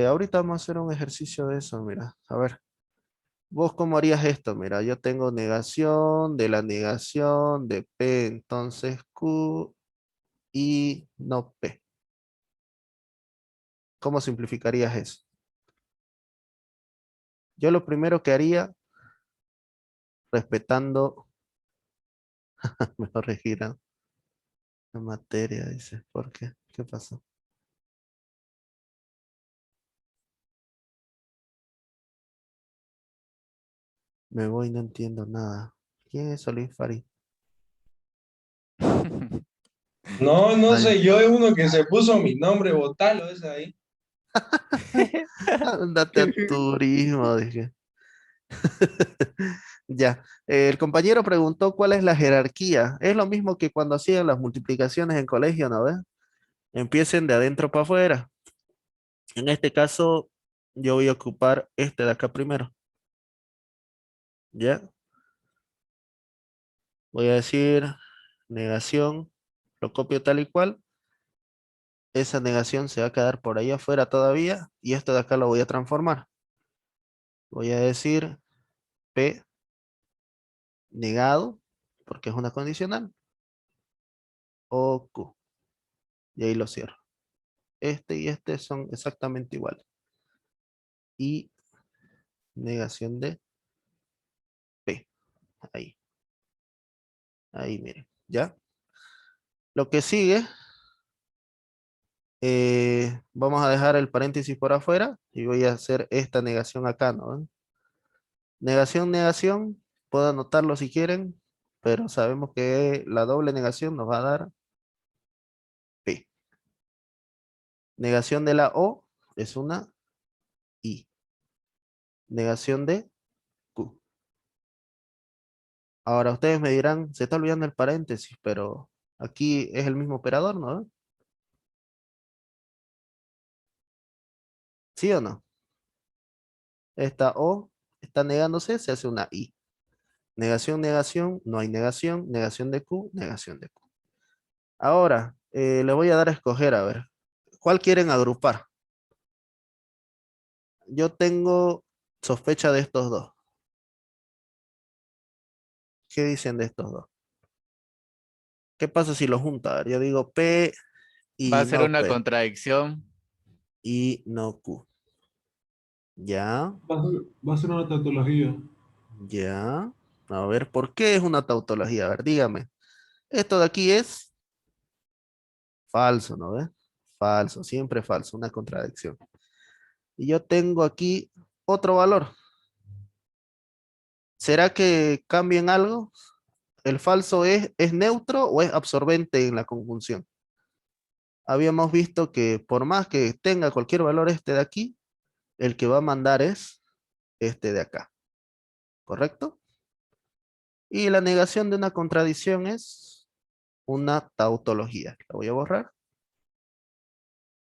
Ahorita vamos a hacer un ejercicio de eso, mira. A ver, ¿vos cómo harías esto? Mira, yo tengo negación de la negación de P, entonces Q y no P. ¿Cómo simplificarías eso? Yo lo primero que haría, respetando, me corregirán, la materia, dice, ¿por qué? ¿Qué pasó? Me voy, no entiendo nada. ¿Quién es Solís Fari? No, no Ay, sé, yo es uno que se puso mi nombre, botalo es ahí. ándate a turismo, dije. Ya, el compañero preguntó cuál es la jerarquía. Es lo mismo que cuando hacían las multiplicaciones en colegio, ¿no ves? Empiecen de adentro para afuera. En este caso, yo voy a ocupar este de acá primero. ¿Ya? Voy a decir negación, lo copio tal y cual. Esa negación se va a quedar por ahí afuera todavía y esto de acá lo voy a transformar. Voy a decir P negado, porque es una condicional, o Q. Y ahí lo cierro. Este y este son exactamente iguales. Y negación de P. Ahí. Ahí, miren. ¿Ya? Lo que sigue, vamos a dejar el paréntesis por afuera y voy a hacer esta negación acá, ¿no? Negación, negación. Puedo anotarlo si quieren, pero sabemos que la doble negación nos va a dar P. Negación de la O es una I. Negación de Q. Ahora ustedes me dirán, se está olvidando el paréntesis, pero aquí es el mismo operador, ¿no? ¿Sí o no? Esta O está negándose, se hace una I. Negación, negación, no hay negación. Negación de Q, negación de Q. Ahora, le voy a dar a escoger, a ver. ¿Cuál quieren agrupar? Yo tengo sospecha de estos dos. ¿Qué dicen de estos dos? ¿Qué pasa si los junto? A ver, yo digo P Va y a ser no una P contradicción. y no Q. Ya, Va a ser una tautología. ya. A ver, ¿por qué es una tautología? A ver, dígame. Esto de aquí es falso, ¿no ves? Falso, siempre falso, una contradicción. Y yo tengo aquí otro valor. ¿Será que cambien algo? ¿El falso es neutro o es absorbente en la conjunción? Habíamos visto que por más que tenga cualquier valor este de aquí, el que va a mandar es este de acá. ¿Correcto? Y la negación de una contradicción es una tautología. La voy a borrar.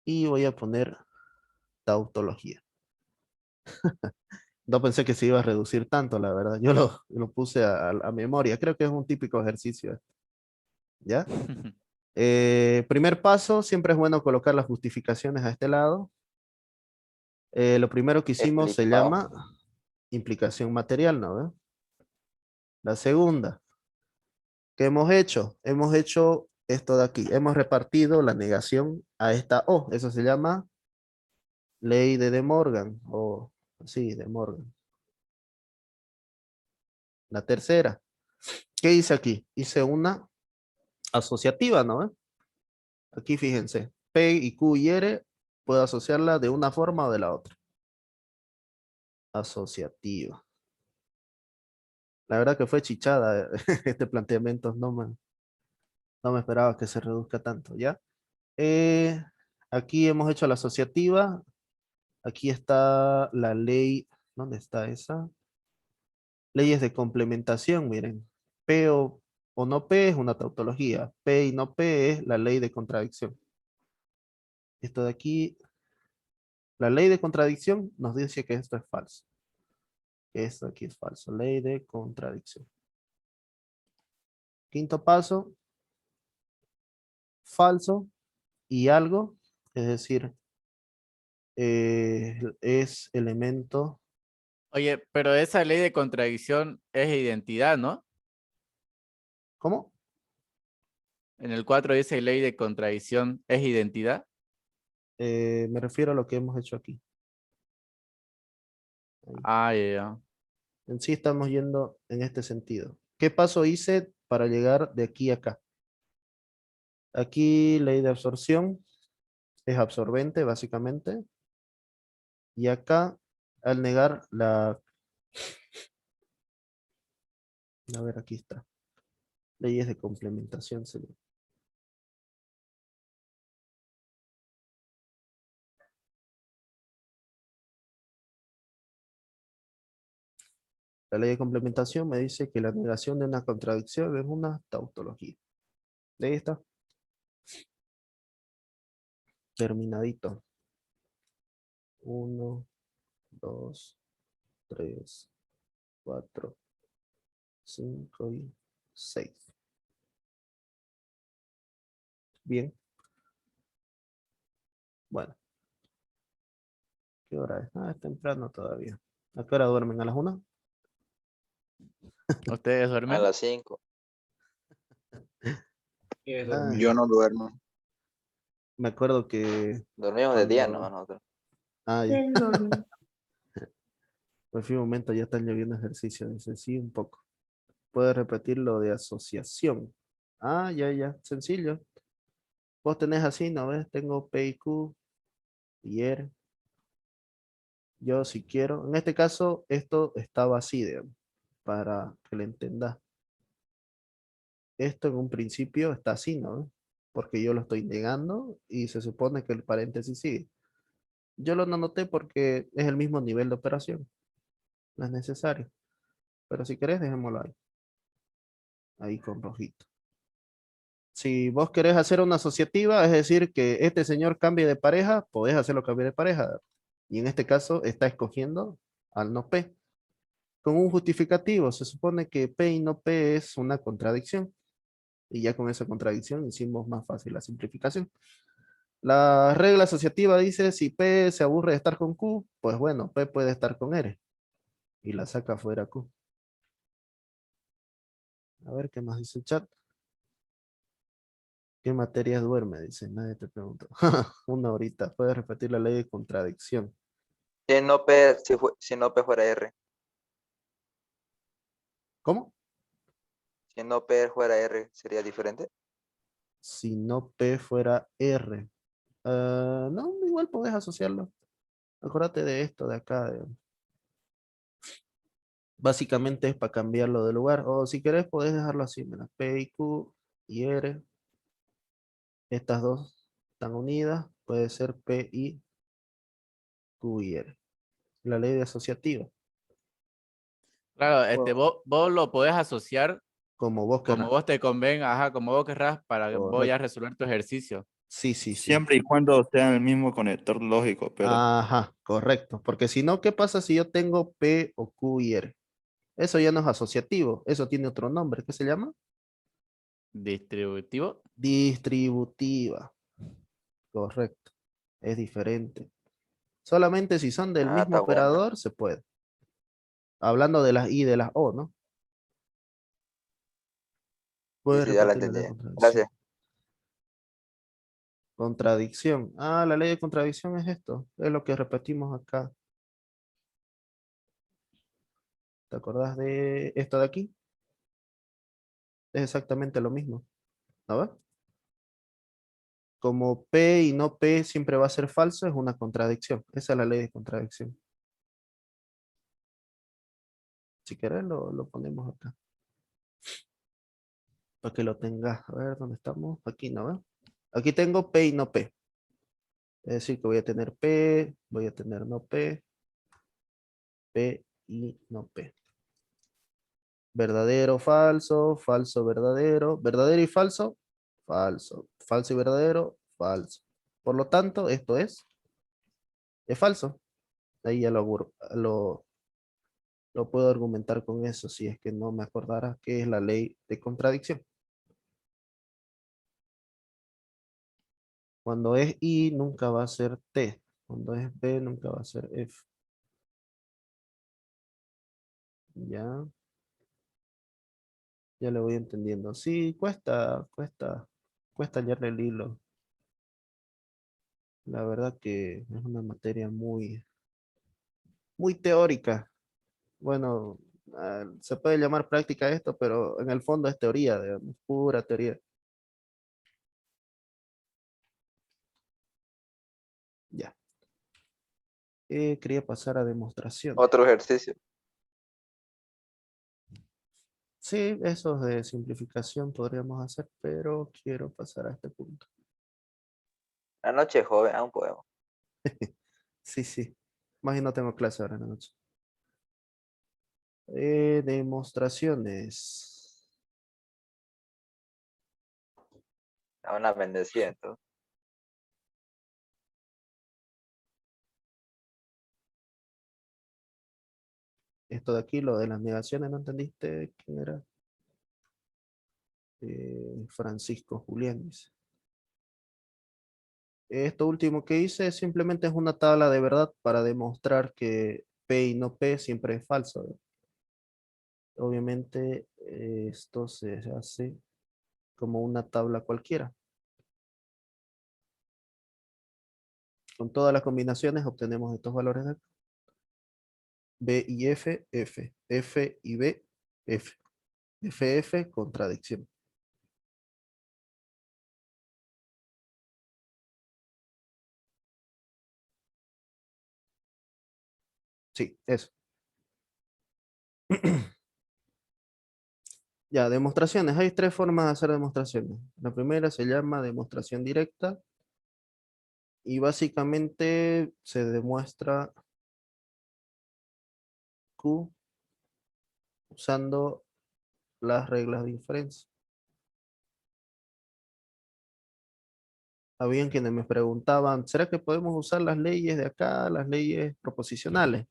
Y voy a poner tautología. No pensé que se iba a reducir tanto, la verdad. Yo lo puse a memoria. Creo que es un típico ejercicio. ¿Ya? Primer paso, siempre es bueno colocar las justificaciones a este lado. Lo primero que hicimos se Explicado. llama implicación material, ¿no? ¿Ve? La segunda, ¿qué hemos hecho? Hemos hecho esto de aquí. Hemos repartido la negación a esta O. Eso se llama ley de De Morgan. O sí, De Morgan. La tercera, ¿qué hice aquí? Hice una asociativa, ¿no? ¿Ve? Aquí fíjense, P y Q y R puedo asociarla de una forma o de la otra. Asociativa. La verdad que fue chichada este planteamiento, no me esperaba que se reduzca tanto, ¿ya? Aquí hemos hecho la asociativa, aquí está la ley, ¿dónde está esa? Leyes de complementación, miren, P o no P es una tautología, P y no P es la ley de contradicción. Esto de aquí, la ley de contradicción nos dice que esto es falso. Que esto aquí es falso, ley de contradicción. Quinto paso, falso y algo, es decir, es elemento. Oye, pero esa ley de contradicción es identidad, ¿no? ¿Cómo? En el 4 dice ley de contradicción es identidad. Me refiero a lo que hemos hecho aquí. Ah, ya. En sí estamos yendo en este sentido. ¿Qué paso hice para llegar de aquí a acá? Aquí ley de absorción es absorbente, básicamente. Y acá, al negar la... A ver, aquí está. Leyes de complementación. La ley de complementación me dice que la negación de una contradicción es una tautología. De ahí está. Terminadito. 1, 2, 3, 4, 5 y 6. Bien. Bueno. ¿Qué hora es? Ah, es temprano todavía. ¿A qué hora duermen? ¿A las 1? ¿Ustedes A duermen? las 5. Ah, Yo no duermo. me acuerdo que Dormimos de día, ¿no? cuando... Nosotros. Ah, ya. Por fin un momento ya están lloviendo ejercicio. Dice, sí, un poco. Puedes repetir lo de asociación. Ah, ya. Sencillo. Vos tenés así, ¿no ves? Tengo P y Q y R. Yo si quiero. En este caso, esto estaba así, digamos, para que le entendas. Esto en un principio está así, ¿no? Porque yo lo estoy negando y se supone que el paréntesis sigue. Yo lo no noté porque es el mismo nivel de operación. No es necesario. Pero si querés, dejémoslo ahí. Ahí con rojito. Si vos querés hacer una asociativa, es decir, que este señor cambie de pareja, podés hacerlo cambiar de pareja. Y en este caso está escogiendo al no P. Con un justificativo, se supone que P y no P es una contradicción. Y ya con esa contradicción hicimos más fácil la simplificación. La regla asociativa dice, si P se aburre de estar con Q, pues bueno, P puede estar con R. Y la saca fuera Q. A ver qué más dice el chat. ¿Qué materias duerme? Dice, nadie te preguntó. Una horita. Puedes repetir la ley de contradicción. Si no P, si no P fuera R. ¿Cómo? Si no P fuera R, ¿sería diferente? Si no P fuera R. No, igual podés asociarlo. Acuérdate de esto de acá. Básicamente es para cambiarlo de lugar. O si querés, podés dejarlo así. Mira, P y Q y R. Estas dos están unidas. Puede ser P y Q y R. La ley de asociativa. Claro, Bueno, vos lo podés asociar como vos como querrás. vos te convenga, ajá, como vos querrás para vos ya Correcto. resolver tu ejercicio. Sí, sí, sí. Siempre y cuando sea el mismo conector lógico, pero Ajá, correcto. Porque si no, ¿qué pasa si yo tengo P o Q y R? Eso ya no es asociativo. Eso tiene otro nombre. ¿Qué se llama? Distributivo. Distributiva. Correcto. Es diferente. Solamente si son del mismo está bueno. operador se puede. Hablando de las I y de las O, ¿no? Sí, Puedes sí, ya la repetirme la entendí. contradicción. Gracias. Contradicción. Ah, la ley de contradicción es esto. Es lo que repetimos acá. ¿Te acordás de esto de aquí? Es exactamente lo mismo. ¿No ves? Como P y no P siempre va a ser falso, es una contradicción. Esa es la ley de contradicción. Si querés lo ponemos acá. Para que lo tengas. A ver, ¿dónde estamos? Aquí, ¿no ves? Aquí tengo P y no P. Es decir, que voy a tener P, voy a tener no P, P y no P. Verdadero, falso, falso, verdadero, verdadero y falso, falso, falso y verdadero, falso. Por lo tanto, esto es falso. Ahí ya lo puedo argumentar con eso si es que no me acordara qué es la ley de contradicción. Cuando es I, nunca va a ser T. Cuando es B, nunca va a ser F. Ya. Ya le voy entendiendo. Sí, cuesta hallarle el hilo. La verdad que es una materia muy teórica. Bueno, se puede llamar práctica esto, pero en el fondo es teoría, digamos, pura teoría. Ya. Quería pasar a demostración. Otro ejercicio. Sí, esos de simplificación podríamos hacer, pero quiero pasar a este punto. La noche joven, aún podemos. Sí, sí. Más y no tengo clase ahora en la noche. Demostraciones. Una bendecida, entonces. Esto de aquí, lo de las negaciones, ¿no entendiste quién era? Francisco Julián dice. Esto último que hice simplemente es una tabla de verdad para demostrar que P y no P siempre es falso, ¿no? Obviamente esto se hace como una tabla cualquiera. Con todas las combinaciones obtenemos estos valores de acá. B y F, F. F y B, F. F, F, contradicción. Sí, eso. Ya, demostraciones. Hay tres formas de hacer demostraciones. La primera se llama demostración directa. Y básicamente se demuestra Q usando las reglas de inferencia. Habían quienes me preguntaban, ¿será que podemos usar las leyes de acá, las leyes proposicionales?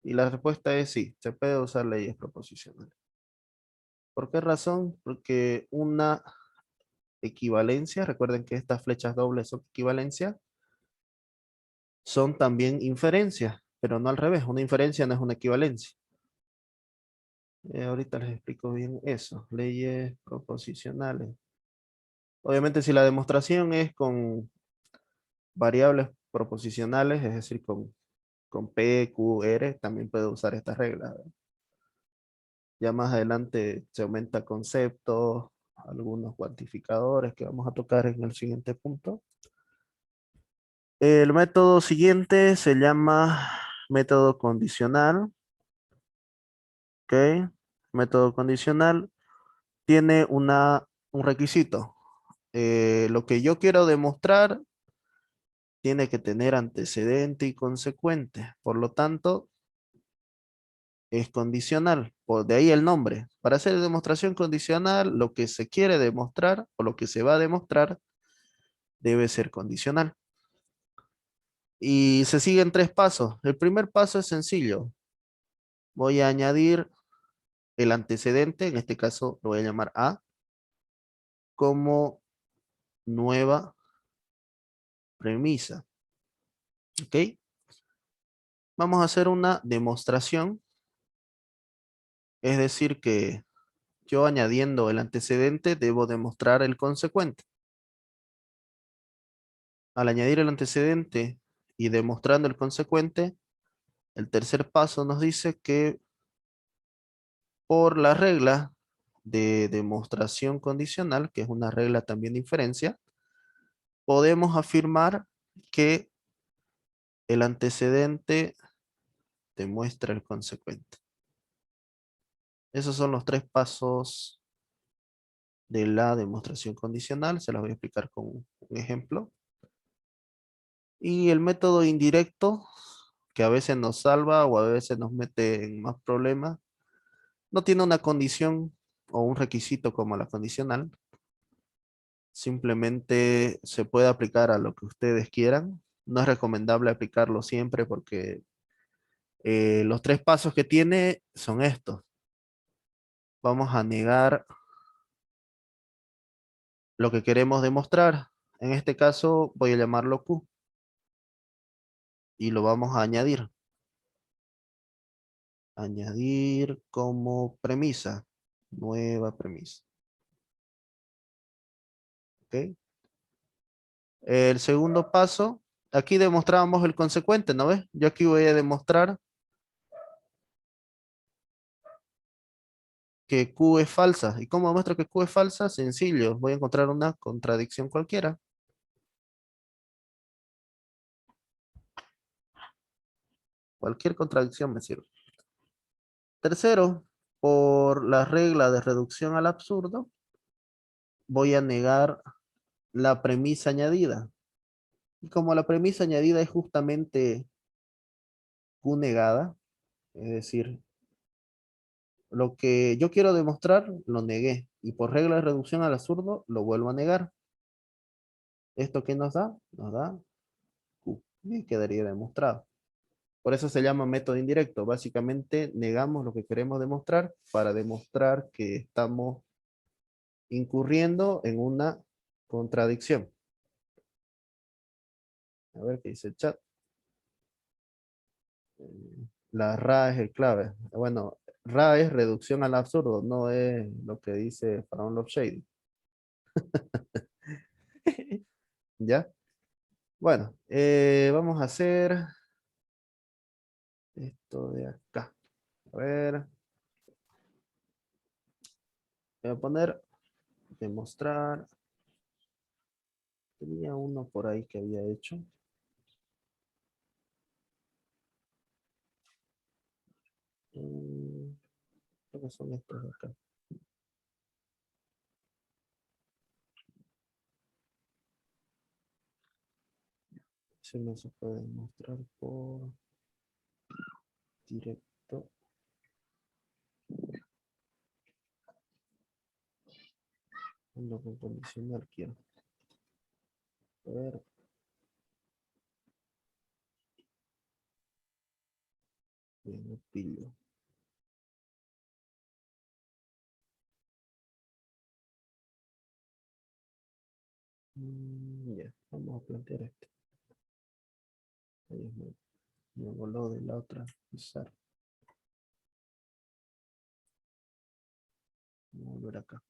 Y la respuesta es sí, se puede usar leyes proposicionales. ¿Por qué razón? Porque una equivalencia, recuerden que estas flechas dobles son equivalencia, son también inferencias, pero no al revés. Una inferencia no es una equivalencia. Ahorita les explico bien eso. Leyes proposicionales. Obviamente si la demostración es con variables proposicionales, es decir, con P, Q, R, también puede usar estas reglas, ¿verdad? Ya más adelante se aumenta conceptos, algunos cuantificadores que vamos a tocar en el siguiente punto. El método siguiente se llama método condicional. Ok. Método condicional tiene un requisito. Lo que yo quiero demostrar tiene que tener antecedente y consecuente. Por lo tanto, es condicional. Por de ahí el nombre. Para hacer demostración condicional, lo que se quiere demostrar o lo que se va a demostrar debe ser condicional. Y se siguen 3 pasos. El primer paso es sencillo. Voy a añadir el antecedente, en este caso lo voy a llamar A, como nueva premisa. ¿Ok? Vamos a hacer una demostración. Es decir que yo añadiendo el antecedente debo demostrar el consecuente. Al añadir el antecedente y demostrando el consecuente, el tercer paso nos dice que por la regla de demostración condicional, que es una regla también de inferencia, podemos afirmar que el antecedente demuestra el consecuente. Esos son los 3 pasos de la demostración condicional. Se los voy a explicar con un ejemplo. Y el método indirecto, que a veces nos salva o a veces nos mete en más problemas, no tiene una condición o un requisito como la condicional. Simplemente se puede aplicar a lo que ustedes quieran. No es recomendable aplicarlo siempre porque los 3 pasos que tiene son estos. Vamos a negar lo que queremos demostrar. En este caso voy a llamarlo Q. Y lo vamos a añadir. Añadir como premisa. Nueva premisa. ¿Ok? El segundo paso. Aquí demostrábamos el consecuente, ¿no ves? Yo aquí voy a demostrar que Q es falsa. ¿Y cómo demuestro que Q es falsa? Sencillo. Voy a encontrar una contradicción cualquiera. Cualquier contradicción me sirve. Tercero, por la regla de reducción al absurdo, voy a negar la premisa añadida. Y como la premisa añadida es justamente Q negada, es decir, lo que yo quiero demostrar, lo negué. Y por regla de reducción al absurdo, lo vuelvo a negar. ¿Esto qué nos da? Nos da Q. Y quedaría demostrado. Por eso se llama método indirecto. Básicamente negamos lo que queremos demostrar para demostrar que estamos incurriendo en una contradicción. A ver qué dice el chat. La RA es el clave. Bueno, RA es reducción al absurdo, no es lo que dice Faraón Love Shady. ¿Ya? Bueno, vamos a hacer esto de acá. A ver. Voy a poner demostrar. Tenía uno por ahí que había hecho. Creo que son estos de acá. Si no se puede demostrar por directo. Lo con condicional quiero. A ver. Bien, lo pillo. Ya, vamos a plantear este. Ahí me voló de la otra pizarra. Vamos a volver acá.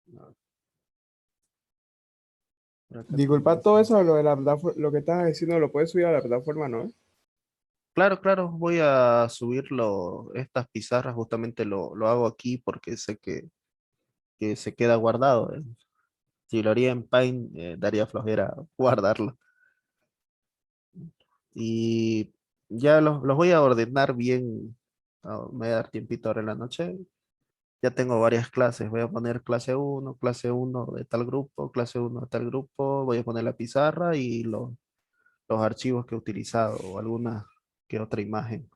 No. Por acá Disculpa tengo todo esa. eso, lo de la plataforma, lo que estabas diciendo, lo puedes subir a la plataforma, ¿no? Claro, claro, voy a subirlo, estas pizarras justamente lo hago aquí porque sé que se queda guardado. Si lo haría en Paint, daría flojera guardarlo. Y ya los voy a ordenar bien. Me voy a dar tiempito ahora en la noche. Ya tengo varias clases. Voy a poner clase 1 de tal grupo, clase 1 de tal grupo. Voy a poner la pizarra y los archivos que he utilizado o alguna que otra imagen.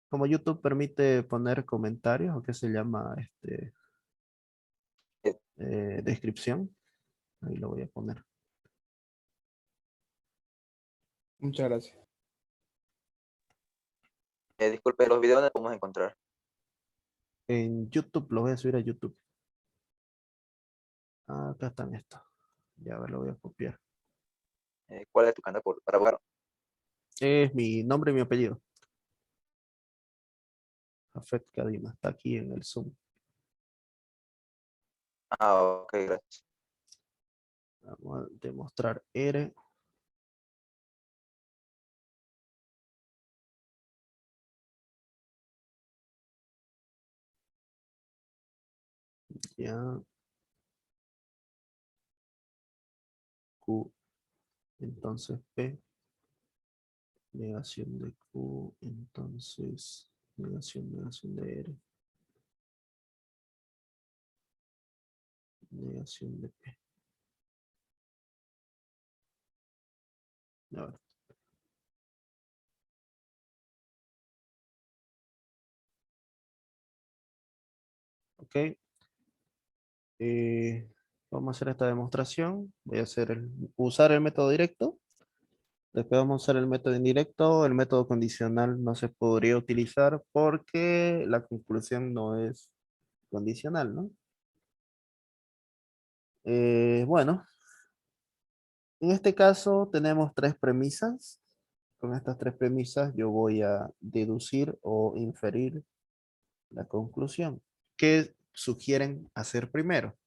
Como YouTube permite poner comentarios, o qué se llama descripción. Ahí lo voy a poner. Muchas gracias. Disculpe, los videos no podemos encontrar. En YouTube, lo voy a subir a YouTube. Acá están estos. Ya a ver, lo voy a copiar. ¿Cuál es tu canal para buscar? Es mi nombre y mi apellido. Jafet Kadima. Está aquí en el Zoom. Ah, ok, gracias. Vamos a demostrar R. Ya. Q. Entonces P. Negación de Q. Entonces negación de R. Negación de P. A ver. Ok. Vamos a hacer esta demostración. Voy a usar el método directo. Después vamos a usar el método indirecto. El método condicional no se podría utilizar porque la conclusión no es condicional, ¿no? Bueno, en este caso tenemos tres premisas. Con estas tres premisas yo voy a deducir o inferir la conclusión. ¿Qué sugieren hacer primero?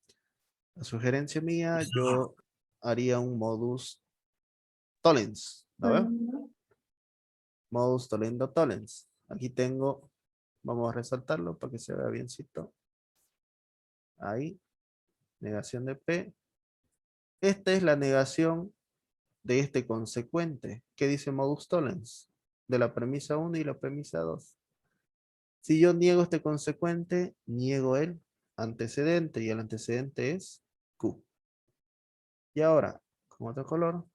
La sugerencia mía, yo haría un modus tollens, ¿no ve? Modus tollendo tollens. Aquí tengo, vamos a resaltarlo para que se vea biencito. Ahí, negación de P. Esta es la negación de este consecuente. ¿Qué dice modus tollens? De la premisa 1 y la premisa 2. Si yo niego este consecuente, niego el antecedente y el antecedente es Q. Y ahora, con otro color,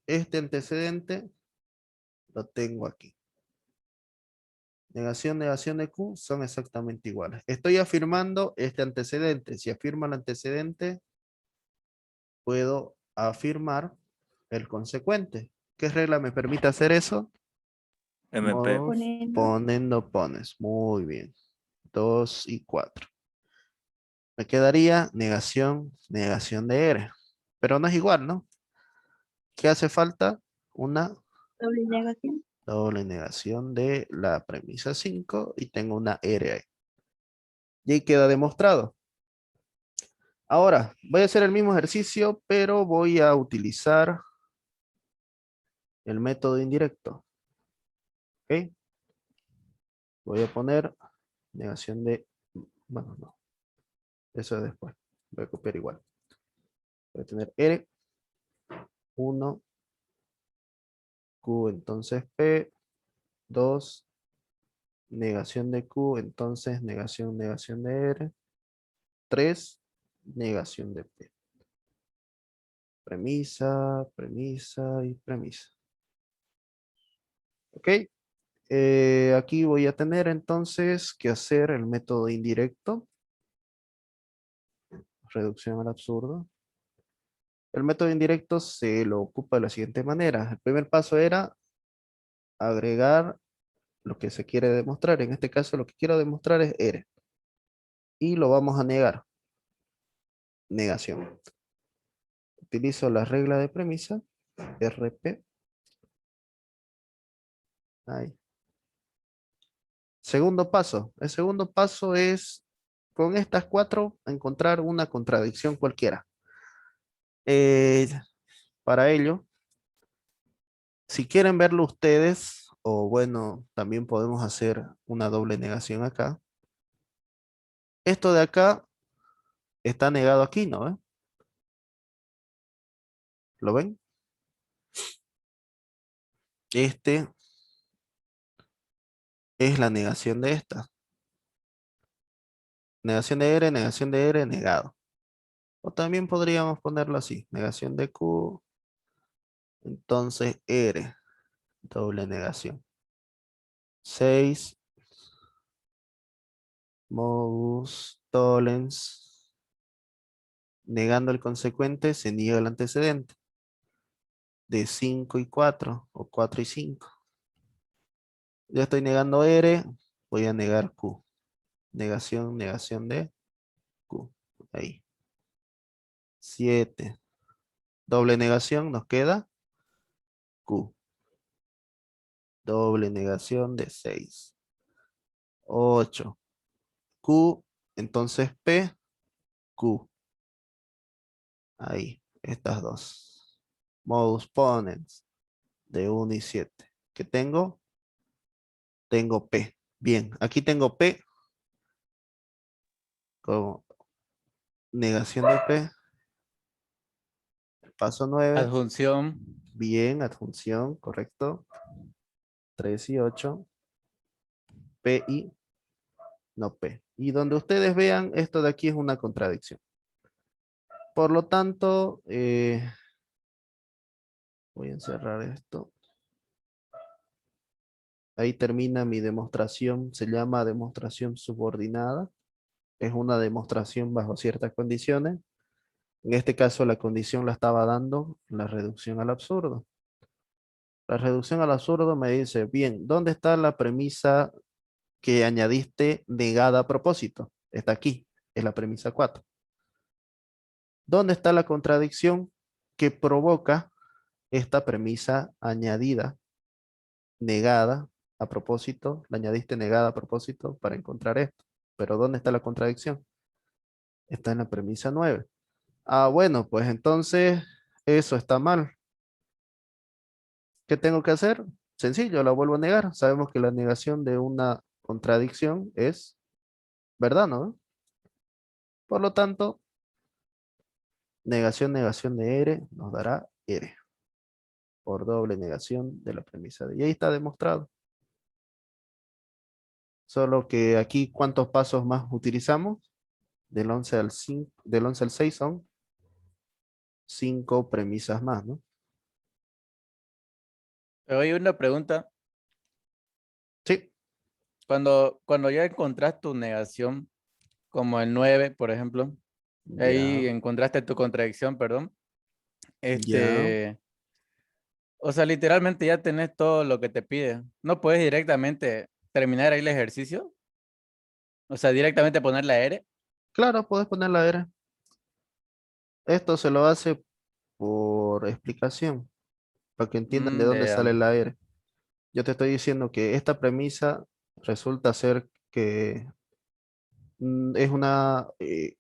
este antecedente lo tengo aquí. Negación de Q son exactamente iguales. Estoy afirmando este antecedente. Si afirmo el antecedente, puedo afirmar el consecuente. ¿Qué regla me permite hacer eso? MP. Modus ponendo pones. Muy bien. 2 y 4. Me quedaría negación de R. Pero no es igual, ¿no? ¿Qué hace falta? Una Doble negación. doble negación de la premisa 5 y tengo una R ahí. Y ahí queda demostrado. Ahora, voy a hacer el mismo ejercicio, pero voy a utilizar el método indirecto. ¿Ok? Voy a poner negación de... Bueno, no. Eso es después. Voy a copiar igual. Voy a tener R. 1. Q, entonces P. 2. Negación de Q, entonces negación de R. 3. Negación de P. Premisa, premisa y premisa. ¿Ok? Aquí voy a tener entonces que hacer el método indirecto. Reducción al absurdo. El método indirecto se lo ocupa de la siguiente manera. El primer paso era agregar lo que se quiere demostrar. En este caso lo que quiero demostrar es R. Y lo vamos a negar. Negación. Utilizo la regla de premisa. RP. Ahí. Segundo paso. El segundo paso es con estas cuatro encontrar una contradicción cualquiera. Para ello, si quieren verlo ustedes, o bueno, también podemos hacer una doble negación acá. Esto de acá está negado aquí, ¿no? ¿Lo ven? Este es la negación de esta. Negación de R, negado. O también podríamos ponerlo así. Negación de Q. Entonces R. Doble negación. 6. Modus tollens. Negando el consecuente, se niega el antecedente. De 5 y 4, o 4 y 5. Ya estoy negando R, voy a negar Q. Negación, negación de Q. Ahí. 7. Doble negación, nos queda Q. Doble negación de 6. 8. Q, entonces P, Q. Ahí, estas dos. Modus ponens de 1 y 7. ¿Qué tengo? Tengo P. Bien, aquí tengo P como negación de P. Paso 9. Adjunción. Bien, adjunción, correcto. 3 y 8. P y no P. Y donde ustedes vean, esto de aquí es una contradicción. Por lo tanto, voy a encerrar esto. Ahí termina mi demostración. Se llama demostración subordinada. Es una demostración bajo ciertas condiciones. En este caso, la condición la estaba dando la reducción al absurdo. La reducción al absurdo me dice, bien, ¿dónde está la premisa que añadiste negada a propósito? Está aquí, es la premisa 4. ¿Dónde está la contradicción que provoca esta premisa añadida, negada a propósito? La añadiste negada a propósito para encontrar esto. Pero ¿dónde está la contradicción? Está en la premisa 9. Ah, bueno, pues entonces eso está mal. ¿Qué tengo que hacer? Sencillo, la vuelvo a negar. Sabemos que la negación de una contradicción es verdad, ¿no? Por lo tanto, negación, negación de R nos dará R. Por doble negación de la premisa de. Y ahí está demostrado. Solo que aquí, ¿cuántos pasos más utilizamos? Del 11 al 5, del 11 al 6 son 5 premisas más, ¿no? Pero hay una pregunta. Sí. Cuando ya encontraste tu negación, como el 9, por ejemplo, ahí Ya, encontraste tu contradicción, perdón. ya. O sea, literalmente ya tenés todo lo que te pide. No puedes directamente terminar ahí el ejercicio. O sea, directamente poner la R. Claro, puedes poner la R. Esto se lo hace por explicación, para que entiendan de dónde Ya. sale la R. Yo te estoy diciendo que esta premisa resulta ser que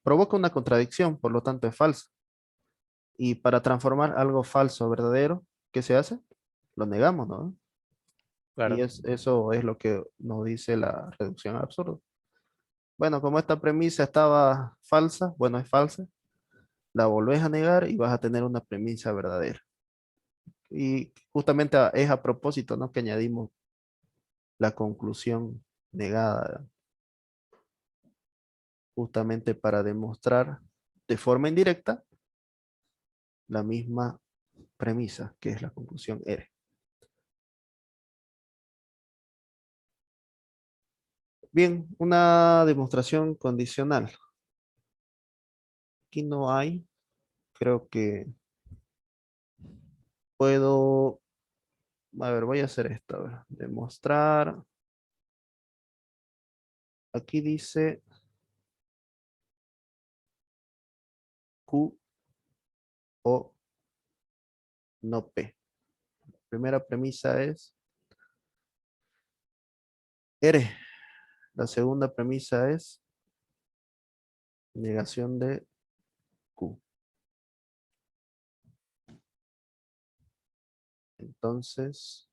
provoca una contradicción, por lo tanto es falsa. Y para transformar algo falso a verdadero, ¿qué se hace? Lo negamos, ¿no? Y Claro. eso es lo que nos dice la reducción al absurdo. Bueno, como esta premisa estaba falsa, bueno, es falsa, la volvés a negar y vas a tener una premisa verdadera. Y justamente es a propósito, ¿no? Que añadimos la conclusión negada, justamente para demostrar de forma indirecta la misma premisa, que es la conclusión R. Bien, una demostración condicional. Aquí no hay, creo que puedo, a ver, voy a hacer esto, a ver, demostrar. Aquí dice Q o no P. Primera premisa es R. La segunda premisa es negación de Q. Entonces,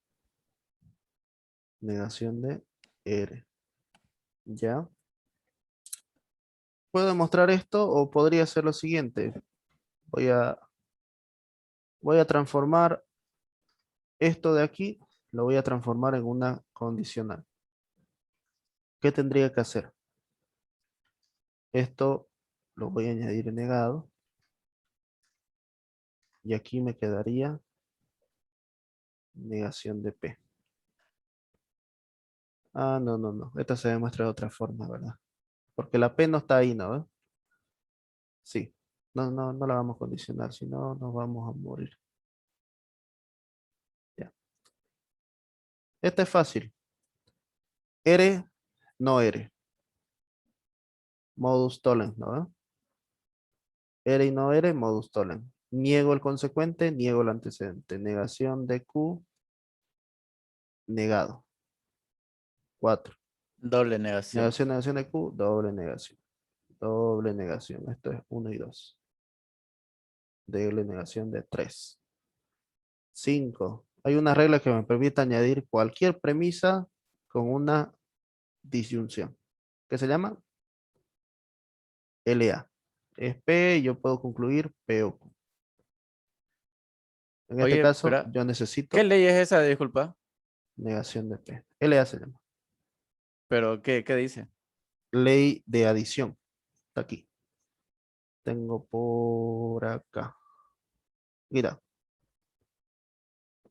negación de R. ¿Ya? ¿Puedo demostrar esto o podría ser lo siguiente? Voy a, voy a transformar esto de aquí, lo voy a transformar en una condicional. ¿Qué tendría que hacer? Esto lo voy a añadir en negado. Y aquí me quedaría negación de P. Ah, no, no, no. Esto se demuestra de otra forma, ¿verdad? Porque la P no está ahí, ¿no? Sí. No la vamos a condicionar, si no nos vamos a morir. Ya. Este es fácil. Ere, no ere. Modus tollens, ¿no? Ere y no ere, modus tollens. Niego el consecuente, niego el antecedente. Negación de Q, negado. 4. Doble negación. Negación de Q, doble negación. Doble negación. Esto es 1 y 2. Doble negación de 3. 5. Hay una regla que me permite añadir cualquier premisa con una disyunción. ¿Qué se llama? LA. Es P y yo puedo concluir P o Q. En este Oye, caso, espera, yo necesito ¿qué ley es esa? Disculpa. negación de P. LA se llama. Pero, ¿qué dice? Ley de adición. Está aquí. Tengo por acá. Mira.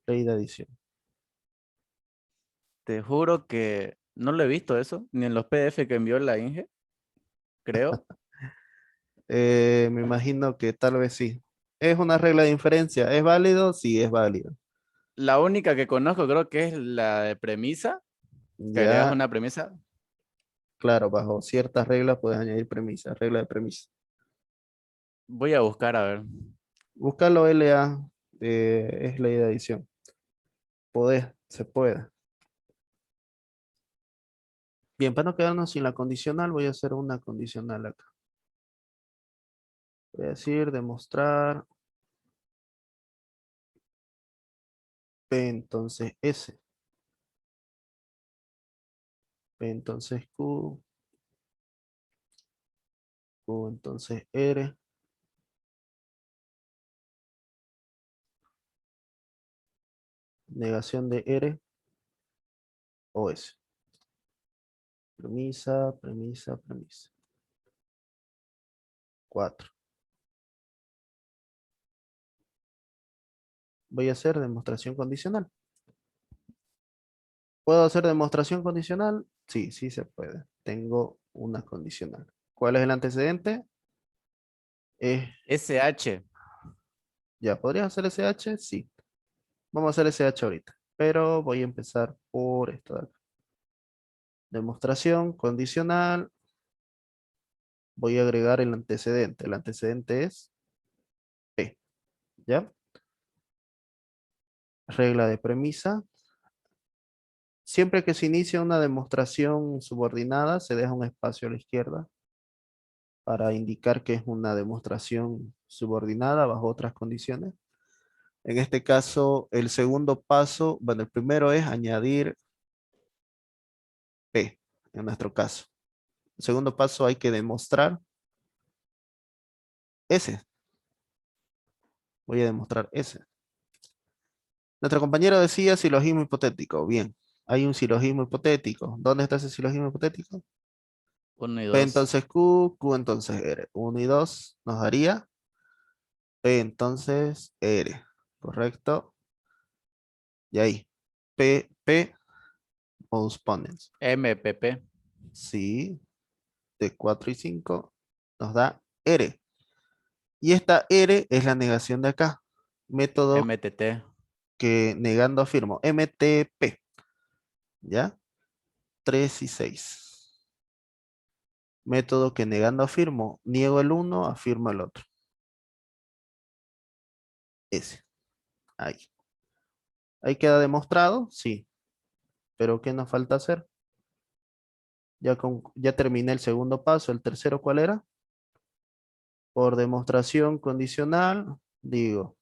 Ley de adición. Te juro que no lo he visto eso, ni en los PDF que envió la Inge, creo. Me imagino que tal vez sí. ¿Es una regla de inferencia? ¿Es válido? Sí, es válido. La única que conozco creo que es la de premisa, que agregas Ya, una premisa. claro, bajo ciertas reglas puedes añadir premisas, regla de premisa. Voy a buscar a ver. Búscalo LA, es ley de adición. Podés, se puede. Bien, para no quedarnos sin la condicional, voy a hacer una condicional acá. Voy a decir, demostrar P entonces S. P entonces Q. Q entonces R. Negación de R o S. Premisa, premisa, premisa. 4. Voy a hacer demostración condicional. ¿Puedo hacer demostración condicional? Sí, sí se puede. Tengo una condicional. ¿Cuál es el antecedente? SH. ¿Ya podría hacer SH? Sí. Vamos a hacer SH ahorita. Pero voy a empezar por esto de acá. Demostración condicional. Voy a agregar el antecedente. El antecedente es P. ¿Ya? Regla de premisa. Siempre que se inicia una demostración subordinada, se deja un espacio a la izquierda para indicar que es una demostración subordinada bajo otras condiciones. En este caso, el segundo paso, bueno, el primero es añadir P, en nuestro caso. El segundo paso hay que demostrar S. Voy a demostrar S. Nuestro compañero decía silogismo hipotético. Bien, hay un silogismo hipotético. ¿Dónde está ese silogismo hipotético? 1 y P 2. entonces Q, Q entonces R. 1 y 2 nos daría P entonces R. ¿Correcto? Y ahí. P, modus ponens. MPP. Sí. De 4 y 5 nos da R. Y esta R es la negación de acá. Método MTT. que negando afirmo. MTP. ¿Ya? 3 y 6. Método que negando afirmo. Niego el uno, afirmo el otro. Ese. Ahí. Ahí queda demostrado, sí. Pero ¿qué nos falta hacer? Ya terminé el segundo paso. El tercero, ¿cuál era? Por demostración condicional, digo,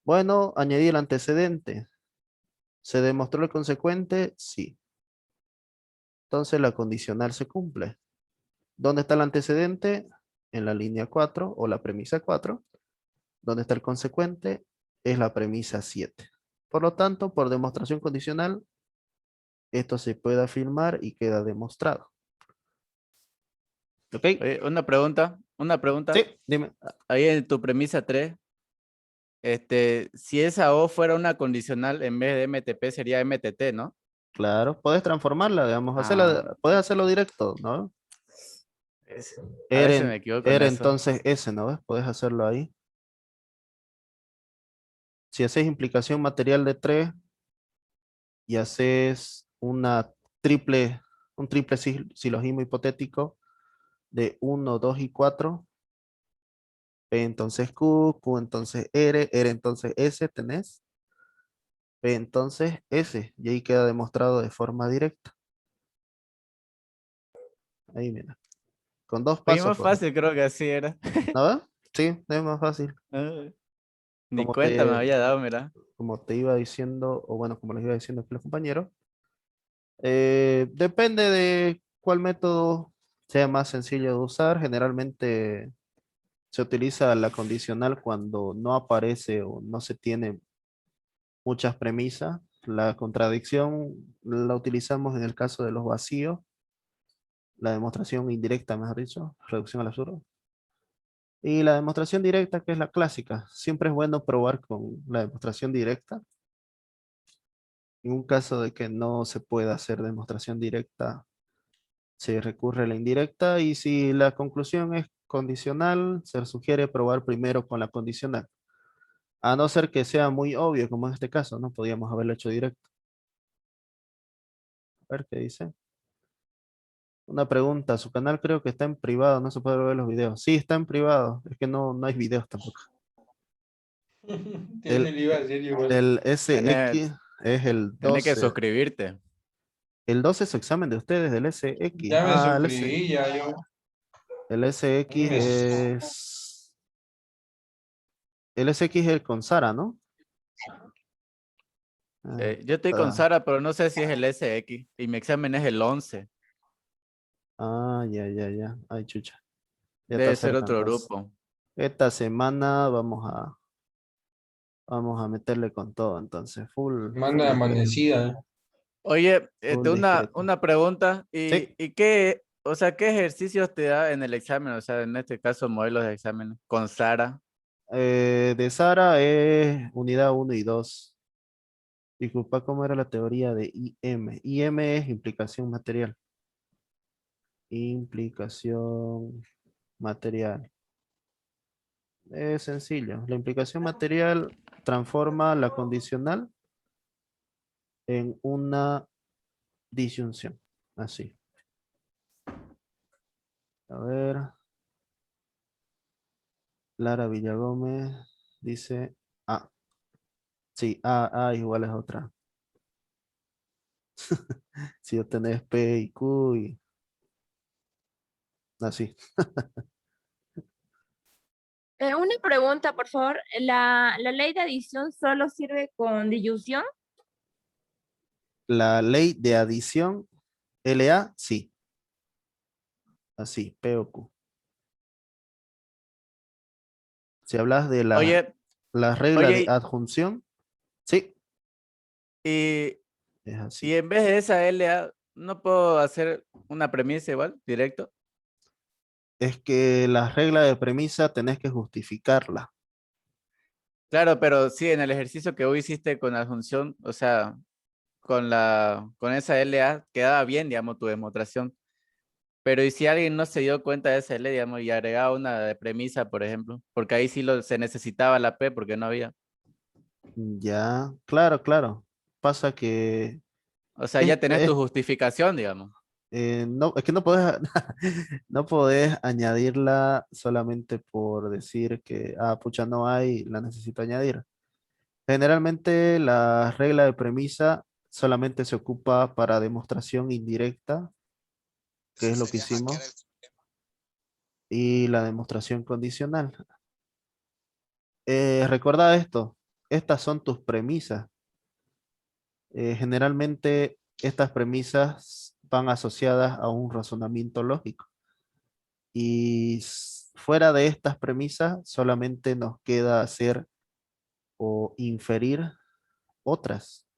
bueno, añadí el antecedente. ¿Se demostró el consecuente? Sí. Entonces la condicional se cumple. ¿Dónde está el antecedente? En la línea 4 o la premisa 4. ¿Dónde está el consecuente? Es la premisa 7. Por lo tanto, por demostración condicional, esto se puede afirmar y queda demostrado. ¿Ok? Oye, una pregunta. Sí, dime. Ahí en tu premisa 3, si esa O fuera una condicional en vez de MTP sería MTT, ¿no? Claro, puedes transformarla, digamos, Ah, puedes hacerlo directo, ¿no? A veces me equivoco en Era eso. entonces S, ¿no ves? Puedes hacerlo ahí. Si haces implicación material de 3 y haces un triple silogismo hipotético de 1, 2 y 4, P entonces Q, Q entonces R, R entonces S tenés, P entonces S, y ahí queda demostrado de forma directa. Ahí mira, con 2 Oye, pasos, más pues. fácil creo que así era. ¿No ves? Sí, es más fácil. Ah, Ni Como cuenta me te, había dado, mira. como te iba diciendo, o bueno, como les iba diciendo aquí los compañeros, depende de cuál método sea más sencillo de usar. Generalmente se utiliza la condicional cuando no aparece o no se tiene muchas premisas. La contradicción la utilizamos en el caso de los vacíos, la demostración indirecta, mejor dicho, reducción al absurdo. Y la demostración directa, que es la clásica. Siempre es bueno probar con la demostración directa. En un caso de que no se pueda hacer demostración directa, se recurre a la indirecta, y si la conclusión es condicional, se sugiere probar primero con la condicional. A no ser que sea muy obvio, como en este caso, no podíamos haberlo hecho directo. A ver qué dice. Una pregunta, su canal creo que está en privado, no se puede ver los videos. Sí, está en privado, es que no hay videos tampoco. Tiene el iba a decir igual. El Tenés, SX es el tenés que 12. suscribirte. El 12 es su examen de ustedes, del SX. Ya me Ah, suscribí, ya yo. el SX Me es... El SX es el con Sara, ¿no? Ah, Yo estoy con Sara, pero no sé si es el SX. Y mi examen es el 11. ya. Ay, chucha. Ya está Debe ser cerca otro entonces. grupo. Esta semana vamos a meterle con todo, entonces. Manda amanecida. Oye, Full discreto. una pregunta. ¿Y, Sí, y qué, o sea, qué ejercicios te da en el examen? O sea, en este caso, modelos de examen con Sara. de Sara es unidad 1 y 2. Disculpa, ¿cómo era la teoría de IM? IM es implicación material. Implicación material. Es sencillo. La implicación material transforma la condicional en una disyunción. Así. A ver. Lara Villagómez dice A. Sí, A igual es otra. Si yo tenés P y Q y así. Una pregunta, por favor. ¿La ley de adición solo sirve con disyunción? La ley de adición, LA, sí. Así, P o Q. Si hablas de Oye, la regla de oye, adjunción, sí, y, es y así. en vez de esa LA, ¿no puedo hacer una premisa igual, directo? Es que la regla de premisa tenés que justificarla. Claro, pero sí, en el ejercicio que hoy hiciste con la función, o sea, con esa LA, quedaba bien, digamos, tu demostración. Pero ¿y si alguien no se dio cuenta de esa LA, digamos, y agregaba una de premisa, por ejemplo? Porque ahí sí se necesitaba la P porque no había. Ya, claro. Pasa que O sea, ya tenés tu es justificación, digamos. no, es que no podés, no podés añadirla solamente por decir que, pucha, no hay, la necesito añadir. Generalmente la regla de premisa solamente se ocupa para demostración indirecta, que es lo que hicimos, y la demostración condicional. Recuerda esto, estas son tus premisas. Generalmente estas premisas van asociadas a un razonamiento lógico. Y fuera de estas premisas, solamente nos queda hacer o inferir otras.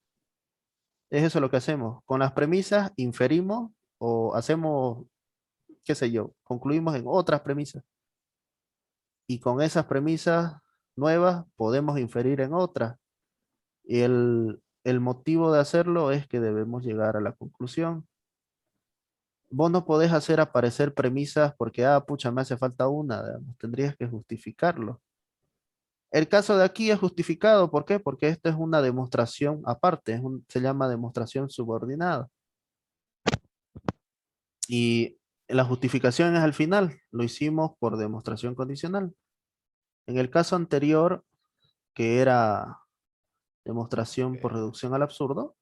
Es eso lo que hacemos. Con las premisas inferimos o hacemos, qué sé yo, concluimos en otras premisas. Y con esas premisas nuevas podemos inferir en otras. Y el motivo de hacerlo es que debemos llegar a la conclusión. vos no podés hacer aparecer premisas porque, pucha, me hace falta una, digamos, tendrías que justificarlo. El caso de aquí es justificado, ¿por qué? Porque esto es una demostración aparte, se llama demostración subordinada. Y la justificación es al final, lo hicimos por demostración condicional. En el caso anterior, que era demostración por reducción al absurdo,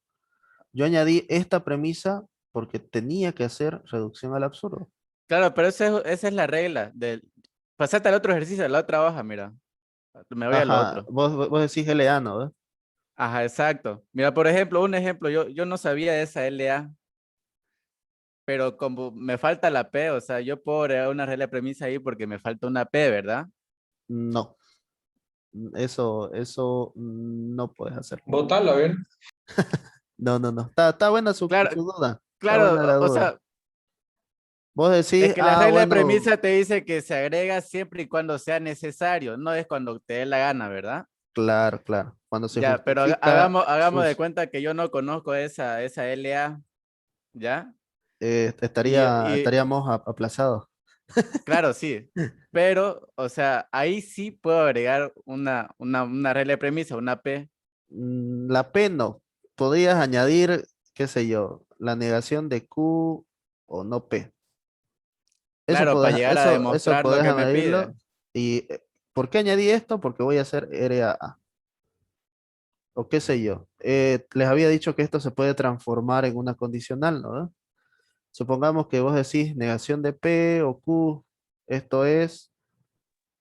yo añadí esta premisa porque tenía que hacer reducción al absurdo. Claro, pero esa es la regla. Pasate al otro ejercicio, a la otra hoja, mira. Me voy a lo Ajá, otro. vos decís LA, ¿no? ¿Ve? Ajá, exacto. Mira, por ejemplo, un ejemplo, yo no sabía de esa LA, pero como me falta la P, o sea, yo puedo agregar una regla de premisa ahí porque me falta una P, ¿verdad? No, eso no puedes hacer. Botalo, a ver. No, no, no. Está buena Claro, su duda. Está claro, buena la o duda. sea, Vos es decís, que la regla de bueno, premisa te dice que se agrega siempre y cuando sea necesario, no es cuando te dé la gana, ¿verdad? claro, claro. Cuando se Ya, pero justifica hagamos de sus, cuenta que yo no conozco esa LA, ¿ya? Y estaríamos aplazados. claro, sí, pero, o sea, ahí sí puedo agregar una regla de premisa, una P. La P no. Podrías añadir, qué sé yo, la negación de Q o no P. Claro, para llegar a Eso demostrar lo podés que me pide. añadirlo. ¿Y ¿por qué añadí esto? Porque voy a hacer RAA. O qué sé yo. Les había dicho que esto se puede transformar en una condicional, ¿no? Supongamos que vos decís negación de P o Q. Esto es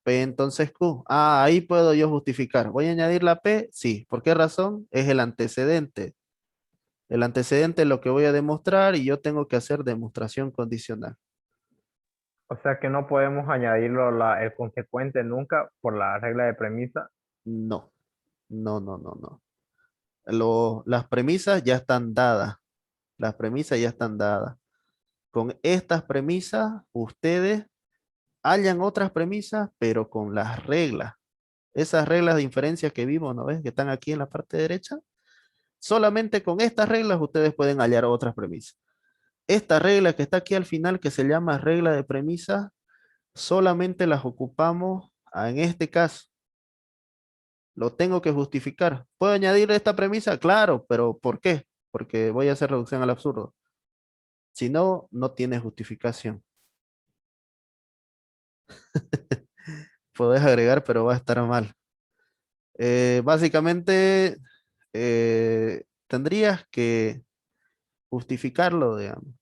P entonces Q. Ahí puedo yo justificar. ¿Voy a añadir la P? Sí. ¿Por qué razón? Es el antecedente. El antecedente es lo que voy a demostrar y yo tengo que hacer demostración condicional. O sea que no podemos añadirlo el consecuente nunca por la regla de premisa. No, no, no, no, no. Las premisas ya están dadas. Las premisas ya están dadas. Con estas premisas, ustedes hallan otras premisas, pero con las reglas. Esas reglas de inferencia que vimos, ¿no ves? Que están aquí en la parte derecha. Solamente con estas reglas ustedes pueden hallar otras premisas. Esta regla que está aquí al final, que se llama regla de premisas, solamente las ocupamos en este caso. Lo tengo que justificar. ¿Puedo añadir esta premisa? Claro, pero ¿por qué? Porque voy a hacer reducción al absurdo. Si no, no tiene justificación. Podés agregar, pero va a estar mal. Básicamente, tendrías que justificarlo, digamos.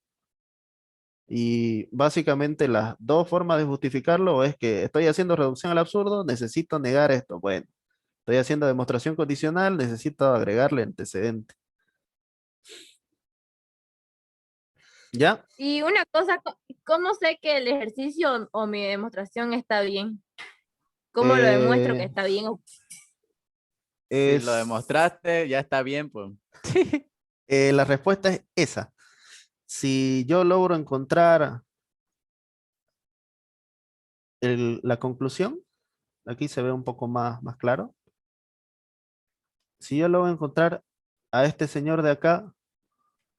Y básicamente las dos formas de justificarlo es que estoy haciendo reducción al absurdo, necesito negar esto. Bueno, estoy haciendo demostración condicional, necesito agregarle antecedente. ¿Ya? Y una cosa, ¿cómo sé que el ejercicio o mi demostración está bien? ¿Cómo lo demuestro que Eh, está bien? Si lo es, demostraste, ya está bien, pues. la respuesta es esa. Si yo logro encontrar la conclusión, aquí se ve un poco más claro. Si yo logro encontrar a este señor de acá,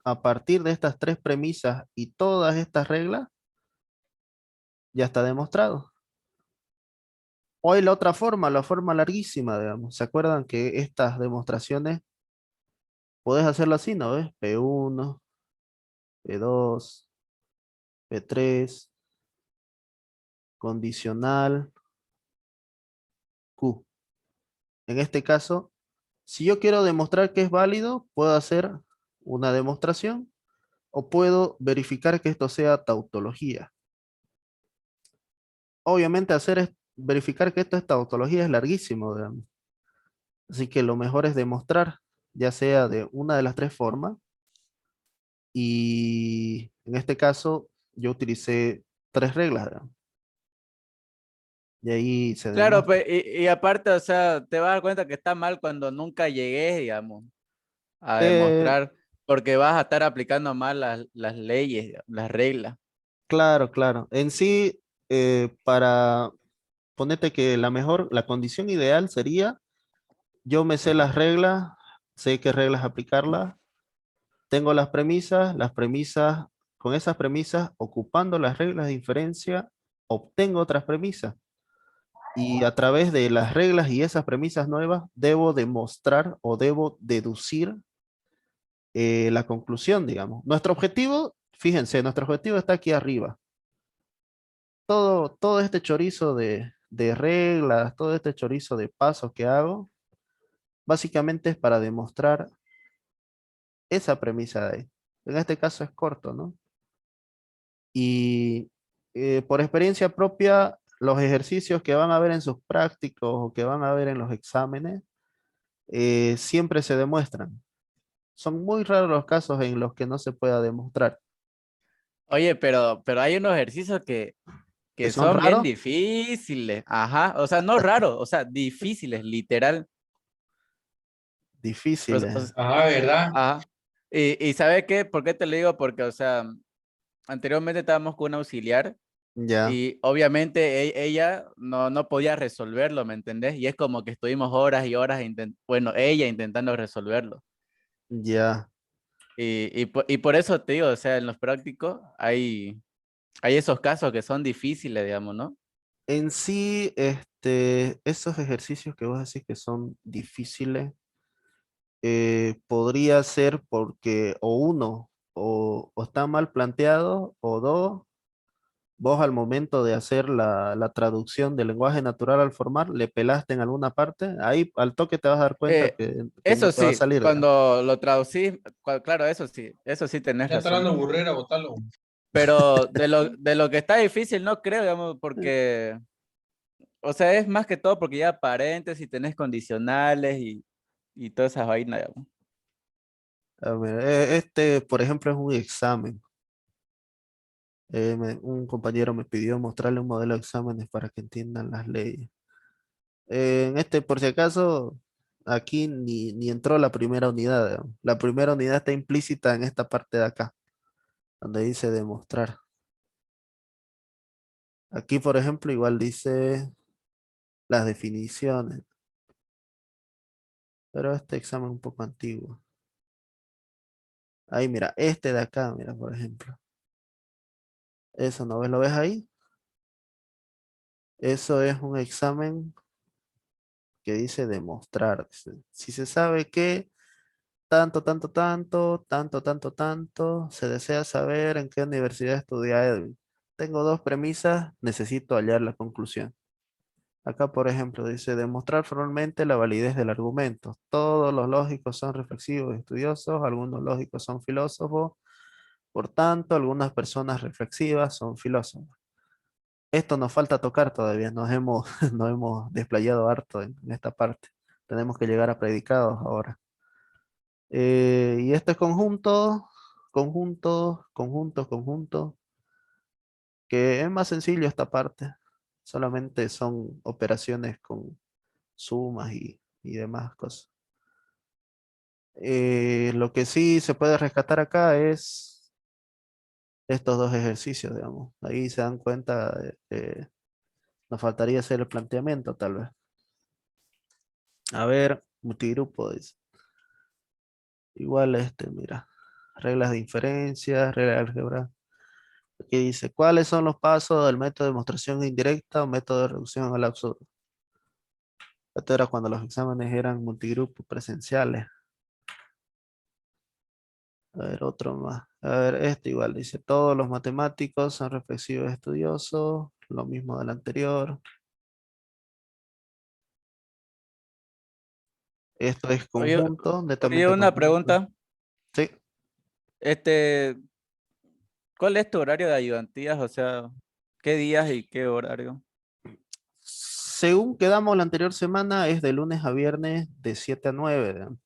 a partir de estas tres premisas y todas estas reglas, ya está demostrado. Hoy la otra forma, la forma larguísima, digamos. ¿Se acuerdan que estas demostraciones podés hacerlo así, ¿no ves? P1, P2, P3, condicional, Q. En este caso, si yo quiero demostrar que es válido, puedo hacer una demostración o puedo verificar que esto sea tautología. Obviamente verificar que esto es tautología es larguísimo, digamos. Así que lo mejor es demostrar, ya sea de una de las tres formas. Y en este caso, yo utilicé tres reglas, digamos. Y ahí se Claro, demuestra. pues, y aparte, o sea, te vas a dar cuenta que está mal cuando nunca llegues, digamos, a Eh, demostrar, porque vas a estar aplicando mal las leyes, las reglas. claro, claro. En sí, para ponerte que la condición ideal sería, yo me sé las reglas, sé qué reglas aplicarlas, tengo las premisas con esas premisas, ocupando las reglas de inferencia, obtengo otras premisas. Y a través de las reglas y esas premisas nuevas, debo demostrar o debo deducir la conclusión, digamos. Nuestro objetivo, fíjense, nuestro objetivo está aquí arriba. Todo este chorizo de reglas, todo este chorizo de pasos que hago, básicamente es para demostrar esa premisa de ahí. En este caso es corto, ¿no? Y por experiencia propia, los ejercicios que van a ver en sus prácticos o que van a ver en los exámenes, siempre se demuestran. Son muy raros los casos en los que no se pueda demostrar. Oye, pero hay unos ejercicios que son son bien raros? difíciles. Ajá, o sea, no raros, o sea, difíciles, literal. Difíciles. Ajá, ¿verdad? Ajá. Y ¿sabe qué? ¿Por qué te lo digo? Porque, o sea, anteriormente estábamos con un auxiliar Ya, y obviamente ella no podía resolverlo, ¿me entendés? Y es como que estuvimos horas y horas, bueno, ella intentando resolverlo. ya. Y por eso te digo, o sea, en los prácticos hay esos casos que son difíciles, digamos, ¿no? En sí, esos ejercicios que vos decís que son difíciles, podría ser porque o uno, o están mal planteados, o dos, vos al momento de hacer la traducción del lenguaje natural al formar, le pelaste en alguna parte, ahí al toque te vas a dar cuenta Eh, que no Eso te va a sí, salir, digamos. cuando lo traducí, claro, eso sí tenés Ya está razón. hablando burrera, botalo. Pero de lo que está difícil, no creo, digamos, porque, o sea, es más que todo porque ya paréntesis, tenés condicionales y todas esas vainas, digamos. A ver, por ejemplo, es un examen. Un compañero me pidió mostrarle un modelo de exámenes para que entiendan las leyes. Por si acaso, aquí ni entró la primera unidad, digamos. La primera unidad está implícita en esta parte de acá, donde dice demostrar. Aquí, por ejemplo, igual dice las definiciones, pero este examen es un poco antiguo. Ahí, mira, este de acá, mira, por ejemplo. Eso, ¿no ves? ¿Lo ves ahí? Eso es un examen que dice demostrar. Dice, si se sabe que tanto, tanto, tanto, tanto, tanto, tanto, se desea saber en qué universidad estudia Edwin. Tengo dos premisas, necesito hallar la conclusión. Acá, por ejemplo, dice demostrar formalmente la validez del argumento. Todos los lógicos son reflexivos y estudiosos, algunos lógicos son filósofos, por tanto, algunas personas reflexivas son filósofos. Esto nos falta tocar todavía, nos hemos desplayado harto en esta parte. Tenemos que llegar a predicados ahora. Y este conjunto, conjuntos, que es más sencillo esta parte. Solamente son operaciones con sumas y demás cosas. Lo que sí se puede rescatar acá es estos dos ejercicios, digamos. Ahí se dan cuenta, nos faltaría hacer el planteamiento, tal vez. A ver, multigrupo dice. Igual mira. Reglas de inferencia, reglas de álgebra. Aquí dice, ¿cuáles son los pasos del método de demostración indirecta o método de reducción al absurdo? Esto era cuando los exámenes eran multigrupos presenciales. A ver, otro más. A ver, igual dice, todos los matemáticos son reflexivos y estudiosos. Lo mismo del anterior. Esto es Oye, conjunto, oye, netamente una conjunto. pregunta. Sí. Este, ¿Cuál es tu horario de ayudantías? O sea, ¿qué días y qué horario? Según quedamos la anterior semana, es de lunes a viernes de 7 a 9. ¿no?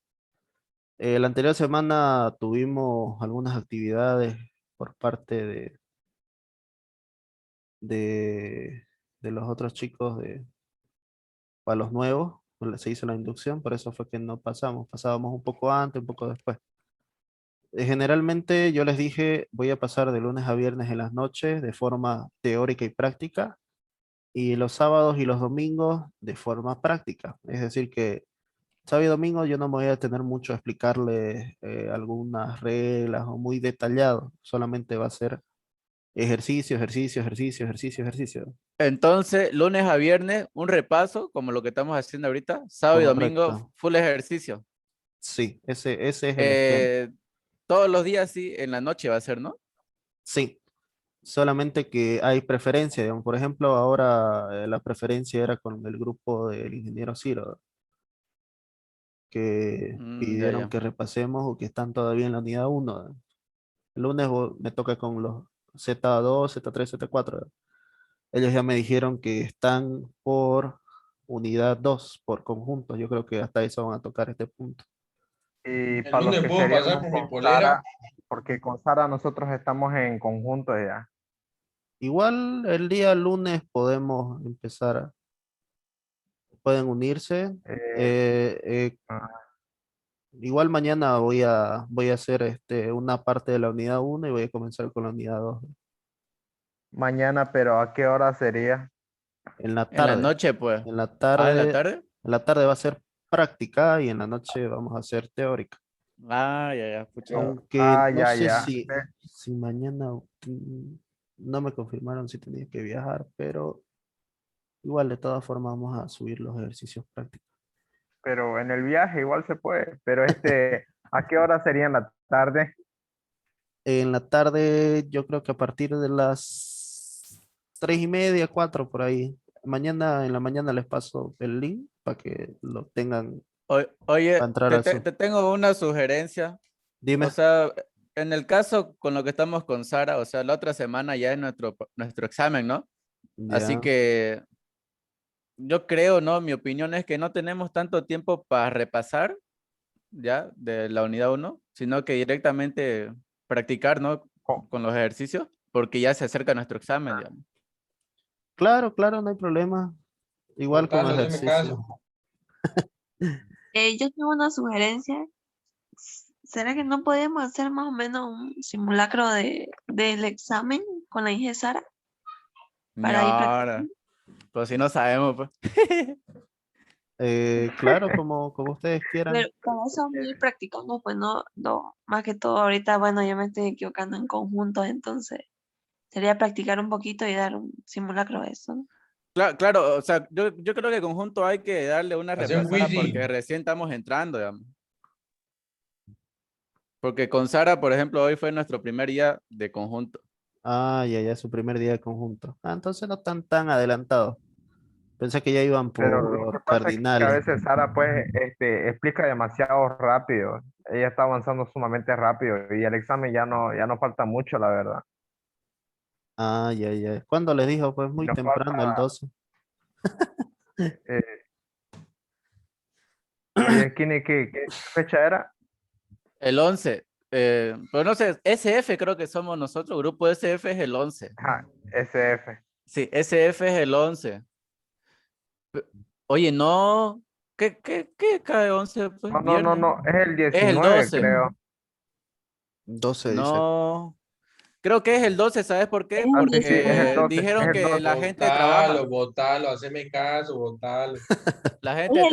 La anterior semana tuvimos algunas actividades por parte de los otros chicos, para los nuevos, se hizo la inducción, por eso fue que no pasamos. Pasábamos un poco antes, un poco después. Generalmente yo les dije, voy a pasar de lunes a viernes en las noches de forma teórica y práctica, y los sábados y los domingos de forma práctica. Es decir, que sábado y domingo yo no me voy a tener mucho a explicarle algunas reglas o muy detallado. Solamente va a ser ejercicio, ejercicio, ejercicio, ejercicio, ejercicio. Entonces, lunes a viernes, un repaso, como lo que estamos haciendo ahorita. Sábado y domingo, Correcto. full ejercicio. Sí, ese es el esquema. Todos los días, sí, en la noche va a ser, ¿no? Sí, solamente que hay preferencia, digamos. Por ejemplo, ahora la preferencia era con el grupo del ingeniero Ciro, que Ya, pidieron ya. que repasemos o que están todavía en la unidad 1. El lunes me toca con los Z2, Z3, Z4. Ellos ya me dijeron que están por unidad 2, por conjunto. Yo creo que hasta eso van a tocar este punto. Y El para los lunes que puedo pasar seríamos por mi con polera. Sara, porque con Sara nosotros estamos en conjunto ya. Igual el día lunes podemos empezar, pueden unirse. Eh, Ah, igual mañana voy a hacer una parte de la unidad 1 y voy a comenzar con la unidad 2. mañana, pero ¿a qué hora sería? En la En la tarde. noche, pues. En la Ah, en la tarde, tarde. en la tarde va a ser práctica y en la noche vamos a hacer teórica. Ah, ya, pucha. Aunque no Ya, sé ya. si mañana no me confirmaron si tenía que viajar, pero igual de todas formas vamos a subir los ejercicios prácticos. Pero en el viaje igual se puede. Pero ¿a qué hora sería en la tarde? En la tarde, yo creo que a partir de las 3:30, 4 por ahí. En la mañana les paso el link para que lo tengan Oye, para entrar te tengo una sugerencia. Dime. O sea, en el caso con lo que estamos con Sara, o sea, la otra semana ya es nuestro examen, ¿no? Así Ya. que yo creo, ¿no? Mi opinión es que no tenemos tanto tiempo para repasar, ¿ya? De la unidad 1, sino que directamente practicar, ¿no? Co- Con los ejercicios, porque ya se acerca nuestro examen, digamos. Claro, claro, no hay problema. Igual con Botalo, hazme ejercicio. caso. Yo tengo una sugerencia. ¿Será que no podemos hacer más o menos un simulacro del examen con la Inge Sara? Y Para ir ahora, pues si no sabemos, pues. Claro, como ustedes quieran. Pero para eso vamos a ir practicando, pues no, más que todo ahorita, bueno, yo me estoy equivocando en conjunto, entonces sería practicar un poquito y dar un simulacro de eso, ¿no? Claro, o sea, yo creo que conjunto hay que darle una Hacer un repasada porque wifi. recién estamos entrando, digamos. Porque con Sara, por ejemplo, hoy fue nuestro primer día de conjunto. Ya es su primer día de conjunto. Entonces no están tan adelantados. Pensé que ya iban Pero lo que por pasa es que a cardinales. veces Sara pues explica demasiado rápido. Ella está avanzando sumamente rápido y el examen ya no falta mucho, la verdad. Ya. ¿Cuándo les dijo? Pues Y muy nos temprano, el falta, 12. eh, oye, Kini, ¿qué fecha era? El 11. Pero no sé, SF creo que somos nosotros. Grupo SF es el 11. Ajá, SF. Sí, SF es el 11. Oye, no. ¿Qué cae 11? Pues viernes. No, es el Es el 19 12. creo. 12 dice. No. Creo que es el 12, ¿sabes por Es qué? el Sí, es el Porque 19. 12, es dijeron el que 12. la gente trabaja. Botalo, haceme caso, botalo. La Es gente el